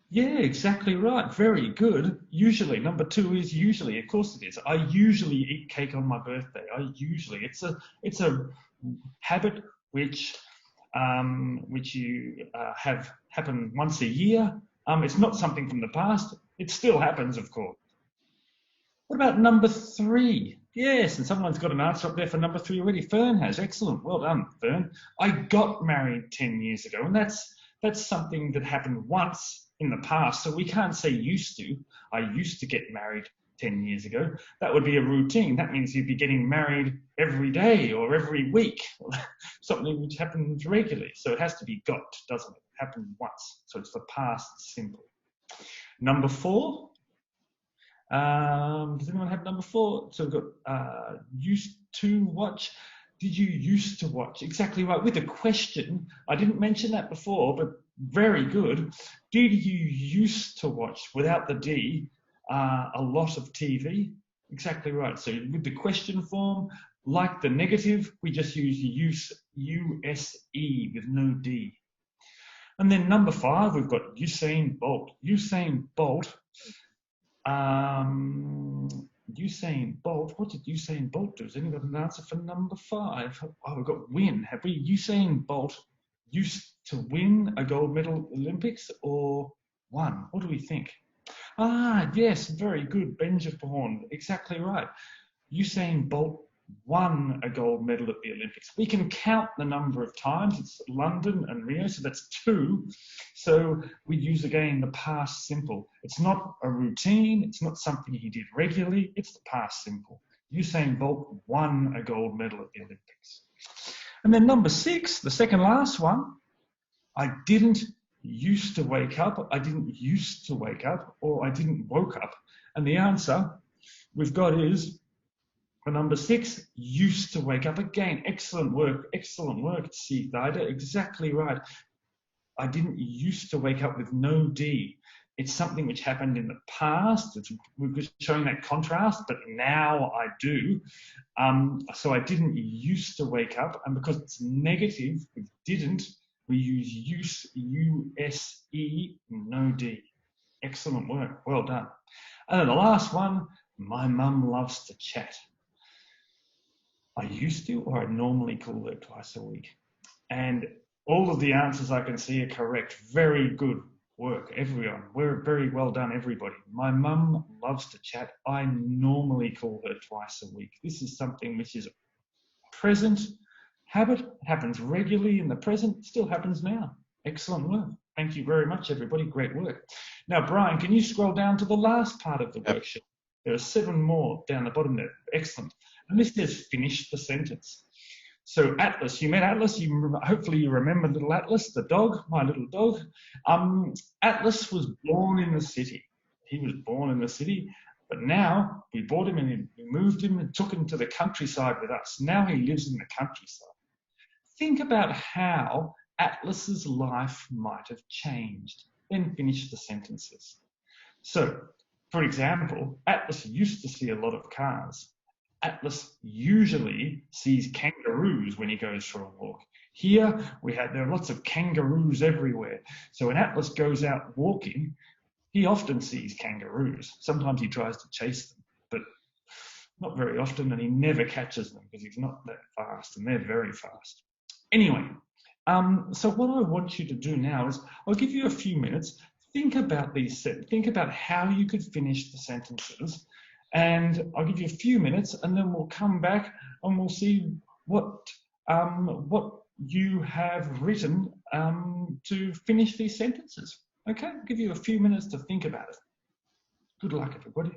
Yeah, exactly right. Very good. Usually, number 2 is usually. Of course it is. I usually eat cake on my birthday. It's a habit which you have happen once a year. It's not something from the past. It still happens, of course. What about number 3? Yes, and someone's got an answer up there for number 3 already. Fern has. Excellent. Well done, Fern. I got married 10 years ago, and that's something that happened once in the past. So we can't say used to. I used to get married 10 years ago. That would be a routine. That means you'd be getting married every day or every week, something which happens regularly. So it has to be got, doesn't it? It happened once. So it's the past simple. Number 4. Does anyone have number 4? So we've got used to watch. Did you used to watch? Exactly right. With a question. I didn't mention that before, but very good. Did you used to watch, without the D, a lot of TV? Exactly right. So with the question form, like the negative, we just use U-S-E with no D. And then number 5, we've got Usain Bolt. Usain Bolt. Usain Bolt. What did Usain Bolt do? Has anyone got an answer for number 5? Oh, we've got win. Have we? Usain Bolt used to win a gold medal Olympics or won? What do we think? Ah, yes, very good, Benjamin. Exactly right. Usain Bolt won a gold medal at the Olympics. We can count the number of times. It's London and Rio, so that's 2. So we use again the past simple. It's not a routine. It's not something he did regularly. It's the past simple. Usain Bolt won a gold medal at the Olympics. And then number 6, the second last one, I didn't used to wake up, I didn't used to wake up, or I didn't woke up. And the answer we've got is, for number 6, used to wake up. Again, excellent work, 𝐶𝐢𝐬𝐜𝐴, exactly right. I didn't used to wake up with no D. It's something which happened in the past. We're just showing that contrast, but now I do. So I didn't used to wake up, and because it's negative with didn't, we use use, U-S-E, no D. Excellent work, well done. And then the last one, my mum loves to chat. I used to, or I normally call her twice a week. And all of the answers I can see are correct. Very good work, everyone. We're very well done, everybody. My mum loves to chat. I normally call her twice a week. This is something which is present habit, happens regularly in the present, still happens now. Excellent work. Thank you very much, everybody. Great work. Now, Brian, can you scroll down to the last part of the worksheet? There are 7 more down the bottom there. Excellent. And this says finish the sentence. So Atlas, you met Atlas. Hopefully you remember little Atlas, the dog, my little dog. Atlas was born in the city. He was born in the city, but now we bought him and we moved him and took him to the countryside with us. Now he lives in the countryside. Think about how Atlas's life might have changed. Then finish the sentences. So, for example, Atlas used to see a lot of cars. Atlas usually sees kangaroos when he goes for a walk. Here, there are lots of kangaroos everywhere. So when Atlas goes out walking, he often sees kangaroos. Sometimes he tries to chase them, but not very often, and he never catches them because he's not that fast, and they're very fast. Anyway, so what I want you to do now is I'll give you a few minutes. Think about think about how you could finish the sentences. And I'll give you a few minutes, and then we'll come back and we'll see what you have written to finish these sentences. Okay, I'll give you a few minutes to think about it. Good luck, everybody.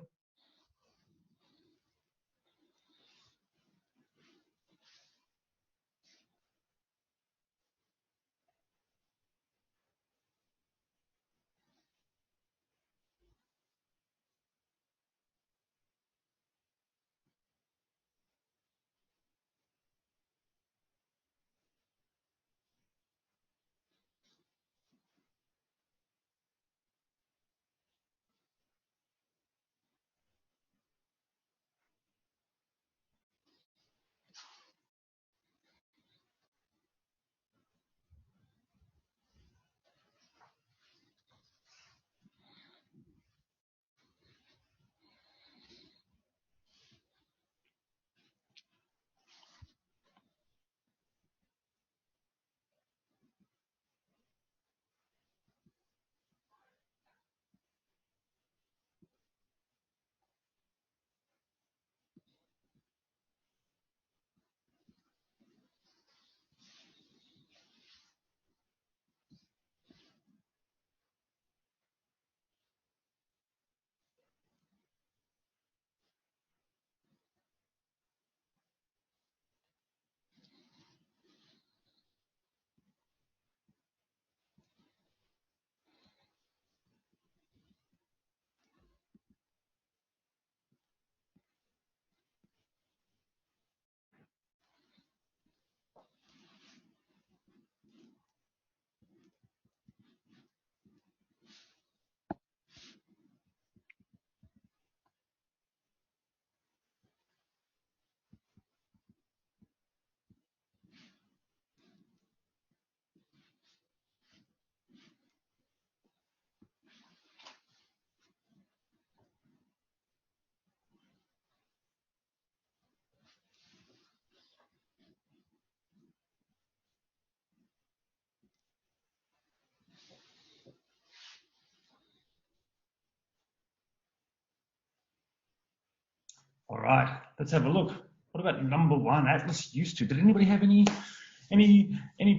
All right, let's have a look. What about number 1? Atlas used to. Did anybody have any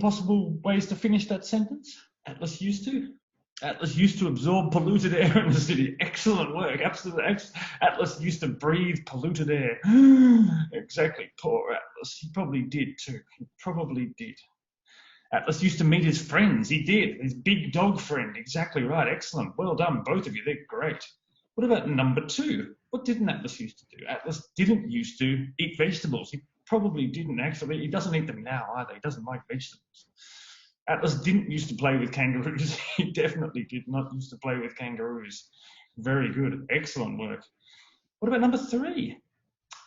possible ways to finish that sentence? Atlas used to? Atlas used to absorb polluted air in the city. Excellent work. Absolutely. Atlas used to breathe polluted air. Exactly. Poor Atlas. He probably did too. He probably did. Atlas used to meet his friends. He did. His big dog friend. Exactly right. Excellent. Well done, both of you. They're great. What about number 2? What didn't Atlas used to do? Atlas didn't used to eat vegetables. He probably didn't actually. He doesn't eat them now either. He doesn't like vegetables. Atlas didn't used to play with kangaroos. He definitely did not used to play with kangaroos. Very good. Excellent work. What about number 3?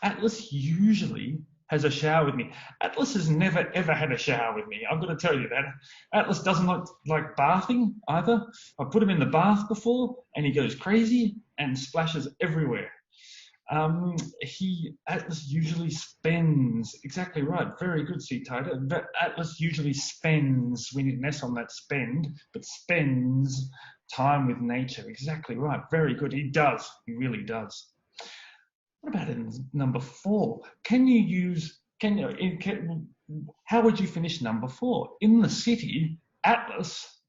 Atlas usually has a shower with me. Atlas has never ever had a shower with me. I've got to tell you that. Atlas doesn't like bathing either. I put him in the bath before and he goes crazy and splashes everywhere. Atlas usually spends, exactly right, very good, 𝐶𝐷. But Atlas usually spends, we need an S on that spend, but spends time with nature. Exactly right, very good. He does, he really does. What about in number 4? How would you finish number 4? In the city, Atlas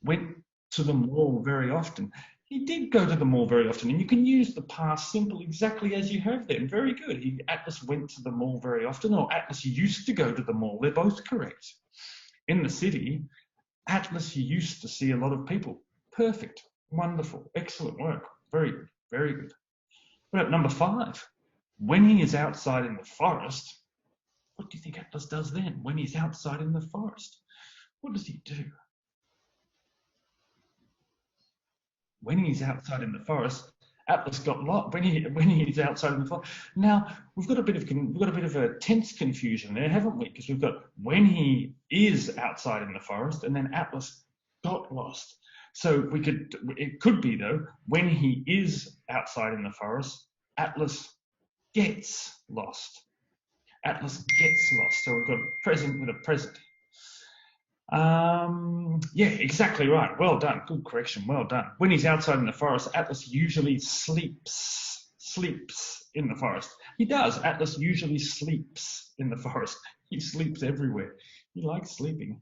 went to the mall very often. He did go to the mall very often, and you can use the past simple exactly as you have them. Very good. Atlas went to the mall very often, or Atlas used to go to the mall. They're both correct. In the city, Atlas used to see a lot of people. Perfect. Wonderful. Excellent work. Very good. Very good. What about number 5? When he is outside in the forest, what do you think Atlas does then? When he's outside in the forest, what does he do? When he's outside in the forest, Atlas got lost. When he's outside in the forest. Now we've got a bit of a tense confusion there, haven't we? Because we've got when he is outside in the forest, and then Atlas got lost. So it could be though, when he is outside in the forest, Atlas gets lost. Atlas gets lost. So we've got present with a present. Yeah, exactly right. Well done. Good correction. Well done. When he's outside in the forest, Atlas usually sleeps in the forest. He does. Atlas usually sleeps in the forest. He sleeps everywhere. He likes sleeping.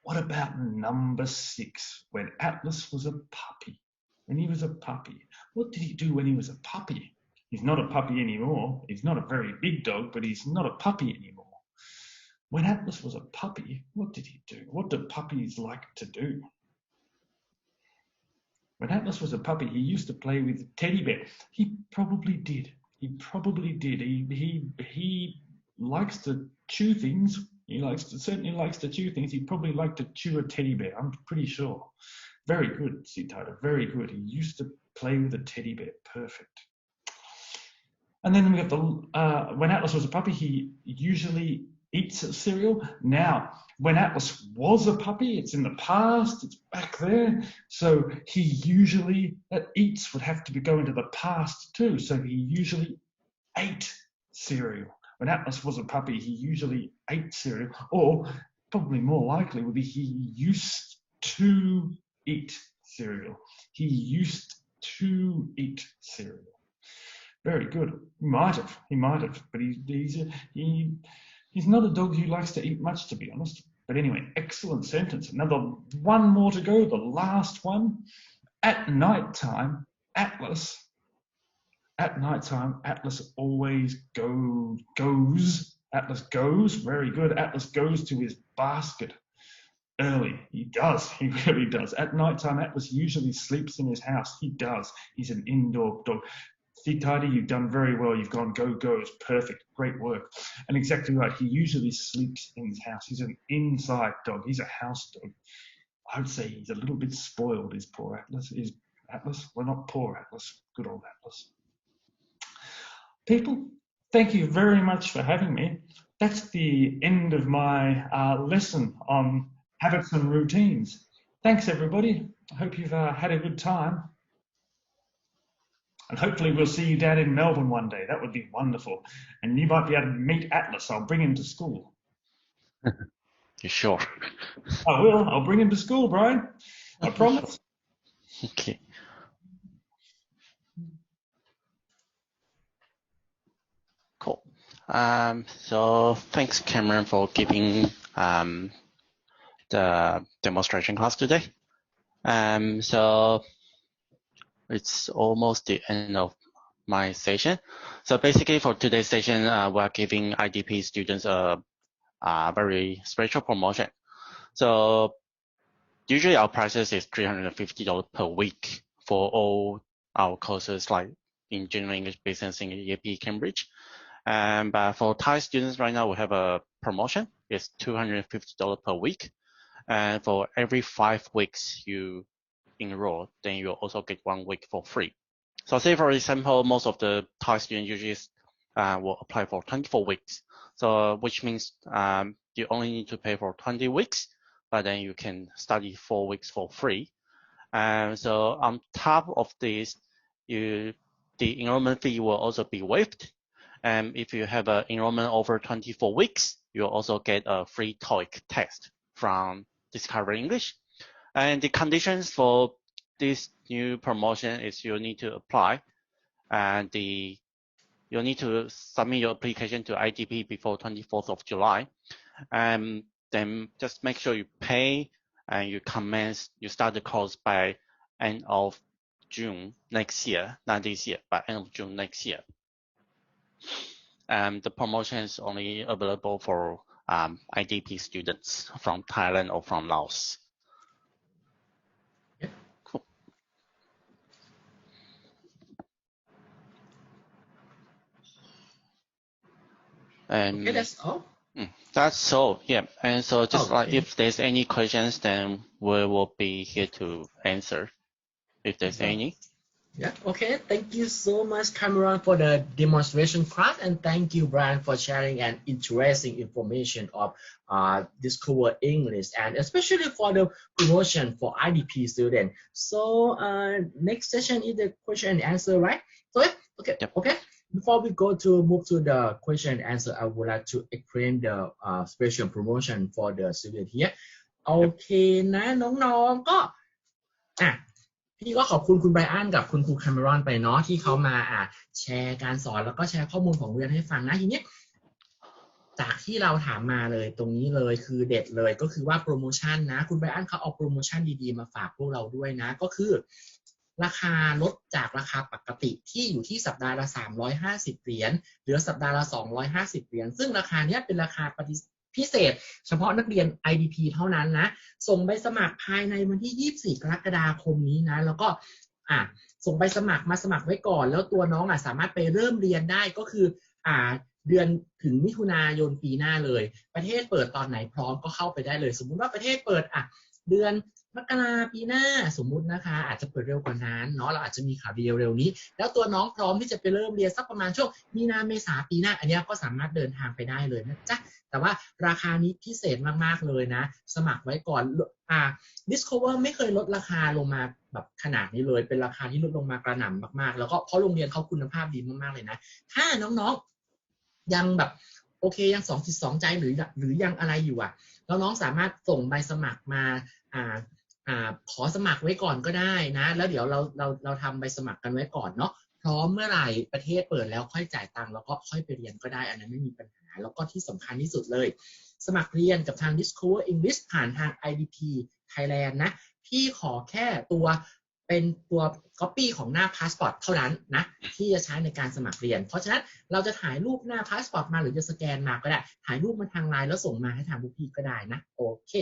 What about number 6? When Atlas was a puppy. When he was a puppy. What did he do when he was a puppy? He's not a puppy anymore. He's not a very big dog, but he's not a puppy anymore. When Atlas was a puppy, what did he do? What do puppies like to do? When Atlas was a puppy, he used to play with teddy bear. He probably did. He probably did. He likes to chew things. He certainly likes to chew things. He'd probably like to chew a teddy bear. I'm pretty sure. Very good, 𝐶𝐷. Very good. He used to play with a teddy bear. Perfect. And then we got when Atlas was a puppy, he usually eats cereal. Now, when Atlas was a puppy, it's in the past, it's back there. So he usually, that eats would have to go into the past too. So he usually ate cereal. When Atlas was a puppy, he usually ate cereal. Or probably more likely would be he used to eat cereal. He used to eat cereal. Very good. He might have, but he's not a dog who likes to eat much, to be honest. But anyway, excellent sentence. Another one more to go, the last one. At night time, Atlas always goes. Atlas goes, very good. Atlas goes to his basket early. He does, he really does. At night time, Atlas usually sleeps in his house. He does. He's an indoor dog. 𝐶𝐷, you've done very well. You've gone goes. Perfect. Great work. And exactly right. He usually sleeps in his house. He's an inside dog. He's a house dog. I would say he's a little bit spoiled, is poor Atlas. Is Atlas? Well, not poor Atlas. Good old Atlas. People, thank you very much for having me. That's the end of my lesson on habits and routines. Thanks, everybody. I hope you've had a good time. And hopefully we'll see you down in Melbourne one day. That would be wonderful. And you might be able to meet Atlas. I'll bring him to school. You sure? I will. I'll bring him to school, Brian. I promise. Okay. So thanks, Cameron, for giving the demonstration class today. So it's almost the end of my session. So basically for today's session, we're giving IDP students a very special promotion. So usually our prices is $350 per week for all our courses like in General English, Business English, EAP, Cambridge. But for Thai students right now, we have a promotion. It's $250 per week. And for every 5 weeks you enroll, then you also get 1 week for free. So say for example, most of the Thai students usually will apply for 24 weeks. So which means you only need to pay for 20 weeks, but then you can study 4 weeks for free. So on top of this, the enrollment fee will also be waived. And if you have an enrollment over 24 weeks, you'll also get a free TOEIC test from Discover English. And the conditions for this new promotion is you need to apply, and you'll need to submit your application to IDP before 24th of July. And then just make sure you pay and you start the course by end of June next year, not this year, but end of June next year. The promotion is only available for IDP students from Thailand or from Laos. Yeah. Cool. And okay, that's all. That's all, yeah. And so just like if there's any questions, then we will be here to answer if there's any. Yeah, okay. Thank you so much, Cameron, for the demonstration class, and thank you, Brian, for sharing an interesting information of Discover English, and especially for the promotion for IDP students. So next session is the question and answer, right? So okay, yep. Okay. Before we move to the question and answer, I would like to explain the special promotion for the student here. โอเคนะน้องๆก็พี่ก็ขอบคุณคุณไบรอันกับคุณครูแคมเมรอนไปเนาะที่เขามาแชร์การสอนแล้วก็แชร์ข้อมูลของเรียนให้ฟังนะทีนี้จากที่เราถามมาเลยตรงนี้เลยคือเด็ดเลยก็คือว่าโปรโมชั่นนะคุณไบรอันเขาเอาโปรโมชั่นดีๆมาฝากพวกเราด้วยนะก็คือราคาลดจากราคาปกติที่อยู่ที่สัปดาห์ละ350 เหรียญเหลือสัปดาห์ละ250 เหรียญซึ่งราคานี้เป็นราคาพิเศษเฉพาะนักเรียน IDP เท่านั้นนะส่งใบสมัครภายในวันที่24 กรกฎาคมนี้นะแล้วก็ส่งใบสมัครมาสมัครไว้ก่อนแล้วตัวน้องสามารถไปเริ่มเรียนได้ก็คือเดือนถึงมิถุนายนปีหน้าเลยประเทศเปิดตอนไหนพร้อมก็เข้าไปได้เลยสมมุติว่าประเทศเปิดเดือนมกราปีหน้าสมมุตินะคะอาจจะเปิดเร็วกว่านั้นเนาะเราอาจจะมีข่าวดีเร็วนี้แล้วตัวน้องพร้อมที่จะไปเริ่มเรียนสักประมาณช่วงมีนาเมษาปีหน้าอันนี้ก็สามารถเดินทางไปได้เลยนะจ๊ะแต่ว่าราคานี้พิเศษมากๆเลยนะสมัครไว้ก่อนDiscover ไม่เคยลดราคาลงมาแบบขนาดนี้เลยเป็นราคาที่ลดลงมากระหน่ำมากๆแล้วก็เพราะโรงเรียนเขาคุณภาพดีมากๆเลยนะถ้าน้องๆยังแบบโอเคยัง2.2 ใจหรือยังอะไรอยู่แล้วน้องสามารถส่งใบสมัครมาขอสมัครไว้ก่อนก็ได้นะแล้วเดี๋ยวเราทำใบสมัครกันไว้ก่อนเนาะพร้อมเมื่อไหร่ประเทศเปิดแล้วค่อยจ่ายตังค์แล้วก็ค่อยไปเรียนก็ได้อันนั้นไม่มีปัญหาแล้วก็ที่สำคัญที่สุดเลยสมัครเรียนกับทาง Discover English ผ่านทาง IDP Thailand นะพี่ขอแค่เป็นตัว copy ของหน้า passport เท่านั้นนะที่จะใช้ในการสมัครเรียนเพราะฉะนั้นเราจะถ่ายรูปหน้า passport มาหรือจะสแกนมาก็ได้ถ่ายรูปมาทางไลน์แล้วส่งมาให้ทางพวกพี่ก็ได้นะโอเค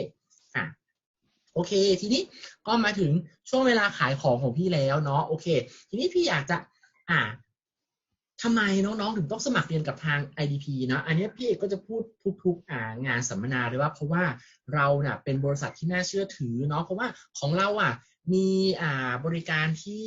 โอเคทีนี้ก็มาถึงช่วงเวลาขายของของพี่แล้วเนาะโอเคทีนี้พี่อยากจะทำไมน้องๆถึงต้องสมัครเรียนกับทาง IDP นะอันนี้พี่เอกก็จะพูดทุกงานสัมมนาเลยว่าเพราะว่าเราเนี่ยเป็นบริษัทที่น่าเชื่อถือเนาะเพราะว่าของเรามีบริการที่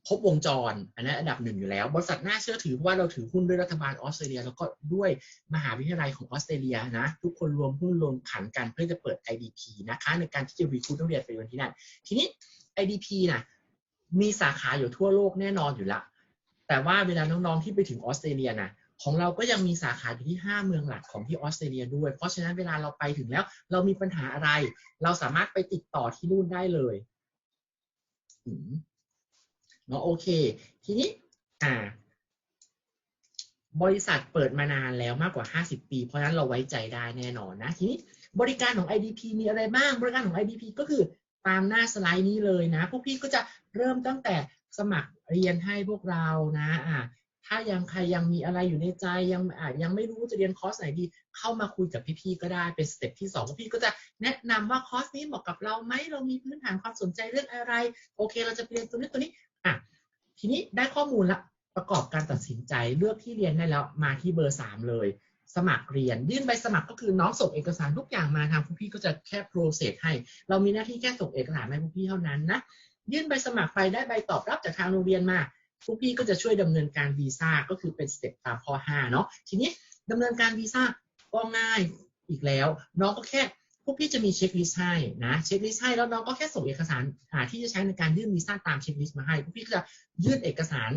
ครบวงจรอันนั้นอันดับ 1อยู่แล้วบริษัทน่าเชื่อถือเพราะว่าเราถือหุ้นด้วยรัฐบาลออสเตรเลียแล้วก็ด้วยมหาวิทยาลัยของออสเตรเลียนะทุกคนรวมหุ้นลงขันกันเพื่อจะเปิด IDP นะคะในการที่จะรีคูทนักเรียนไปวันที่นั่นทีนี้ IDP มีสาขาอยู่ทั่วโลกแน่นอนอยู่แล้วแต่ว่าเวลาน้องๆที่ไปถึงออสเตรเลียของเราก็ยังมีสาขาอยู่ที่5 เมืองหลักของที่ออสเตรเลียด้วยเพราะฉะนั้นเวลาเราไปถึงแล้วเรามีปัญหาอะไรเราสามารถไปติดต่อที่นู่นได้เลยเนาะโอเคทีนี้ บริษัทเปิดมานานแล้วมากกว่า50ปีเพราะฉะนั้นเราไว้ใจได้แน่นอนนะทีนี้บริการของ IDP มีอะไรบ้างบริการของ IDP ก็คือตามหน้าสไลด์นี้เลยนะพวกพี่ก็จะเริ่มตั้งแต่สมัครเรียนให้พวกเรานะถ้าใครยังมีอะไรอยู่ในใจยังไม่รู้จะเรียนคอร์สไหนดีเข้ามาคุยกับพี่ๆก็ได้เป็นสเต็ปที่2พี่ก็จะแนะนำว่าคอร์สนี้เหมาะกับเราไหมเรามีพื้นฐานความสนใจเรื่องอะไรโอเคเราจะเรียนตัวนี้ทีนี้ได้ข้อมูลละประกอบการตัดสินใจเลือกที่เรียนได้แล้วมาที่เบอร์3เลยสมัครเรียนยื่นใบสมัครก็คือน้องส่งเอกสารทุกอย่างมาทางพวกพี่ก็จะแค่โปรเซสให้เรามีหน้าที่แค่ส่งเอกสารให้พวกพี่เท่านั้นนะยื่นใบสมัครไปได้ใบตอบรับจากทางโรงเรียนมาพวกพี่ก็จะช่วยดำเนินการวีซ่าก็คือเป็นสเต็ปตามข้อ5เนาะทีนี้ดำเนินการวีซ่าก็ง่ายอีกแล้วน้องก็แค่พวกพี่จะมีเช็คลิสต์ให้นะเช็คลิสต์ให้แล้วน้องก็แค่ส่งเอกสารที่จะใช้ในการยื่นวีซ่าตามเช็คลิสต์มาให้พวกพี่ก็จะยื่นเอกสาร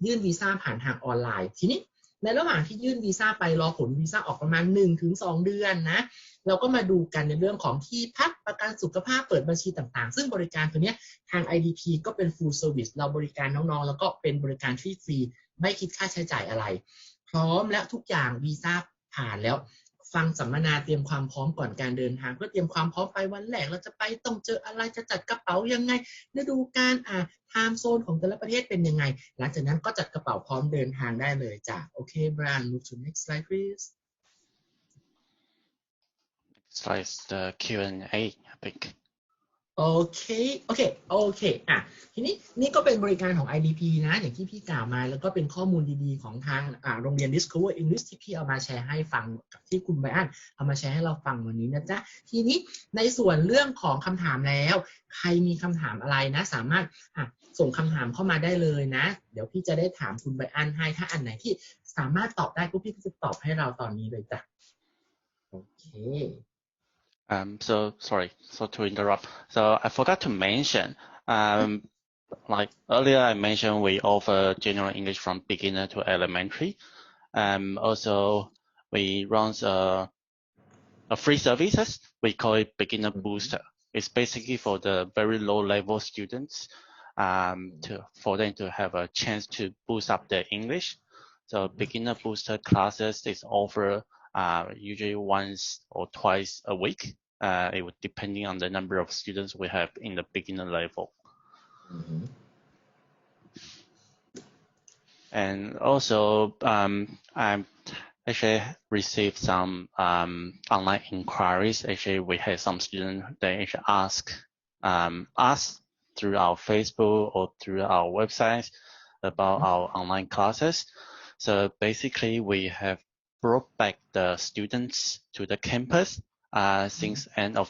ยื่นวีซ่าผ่านทางออนไลน์ทีนี้ในระหว่างที่ยื่นวีซ่าไปรอผลวีซ่าออกประมาณ 1-2 เดือนนะเราก็มาดูกันในเรื่องของที่พักประกันสุขภาพเปิดบัญชีต่างๆซึ่งบริการตัวนี้ทาง IDP ก็เป็น full service เราบริการน้องๆแล้วก็เป็นบริการที่ฟรีไม่คิดค่าใช้จ่ายอะไรพร้อมและทุกอย่างวีซ่าผ่านแล้วฟังสัมมนาเตรียมความพร้อมก่อนการเดินทางเพื่อเตรียมความพร้อมไปวันแรกเราจะไปต้องเจออะไรจะจัดกระเป๋ายังไงฤดูกาลไทม์โซนของแต่ละประเทศเป็นยังไงหลังจากนั้นก็จัดกระเป๋าพร้อมเดินทางได้เลยจ้ะโอเค Brian move to next slide please Next slide is the Q&A I thinkโอเคทีนี้นี่ก็เป็นบริการของ IDP นะอย่างที่พี่กล่าวมาแล้วก็เป็นข้อมูลดีๆของทางโรงเรียน Discover English ที่พี่เอามาแชร์ให้ฟังกับที่คุณไบรอันเอามาแชร์ให้เราฟังวันนี้นะจ๊ะทีนี้ในส่วนเรื่องของคำถามแล้วใครมีคำถามอะไรนะสามารถส่งคำถามเข้ามาได้เลยนะเดี๋ยวพี่จะได้ถามคุณไบรอันให้ถ้าอันไหนที่สามารถตอบได้พวกพี่ก็จะตอบให้เราตอนนี้เลยจ้ะโอเคSo sorry, so to interrupt. So I forgot to mention, like earlier I mentioned we offer general English from beginner to elementary. Also we run a free services. We call it Beginner Booster. It's basically for the very low level students, for them to have a chance to boost up their English. So Beginner Booster classes is offered usually once or twice a week. It would depending on the number of students we have in the beginner level. And also, I actually received some online inquiries. Actually, we had some students that actually ask us through our Facebook or through our website about our online classes. So basically, we have brought back the students to the campus since end of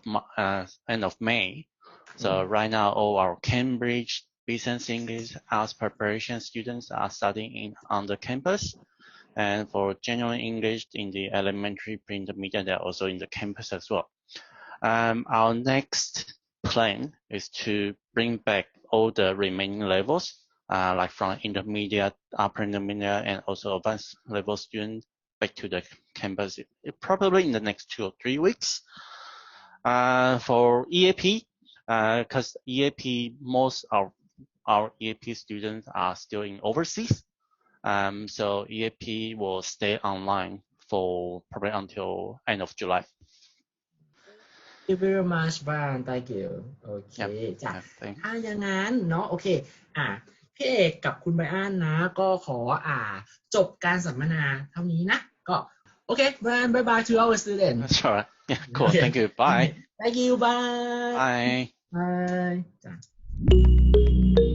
May. So right now, all our Cambridge Business English Arts Preparation students are studying on the campus. And for general English in the elementary, pre-intermediate, they're also in the campus as well. Our next plan is to bring back all the remaining levels, like from intermediate, upper intermediate, and also advanced level students back to the campus, probably in the next 2 or 3 weeks. For EAP, because EAP, most of our EAP students are still in overseas. So EAP will stay online for probably until end of July. Thank you very much, Brian. Thank you. โอเคจ้ะถ้าอย่างนั้นเนาะโอเคพี่เอกกับคุณไบรอันนะก็ขอจบการสัมมนาเท่านี้นะก็โอเค Brian bye bye to our students. That's all right. Yeah, cool. Thank you. Bye. Thank you. Bye. Bye. Bye.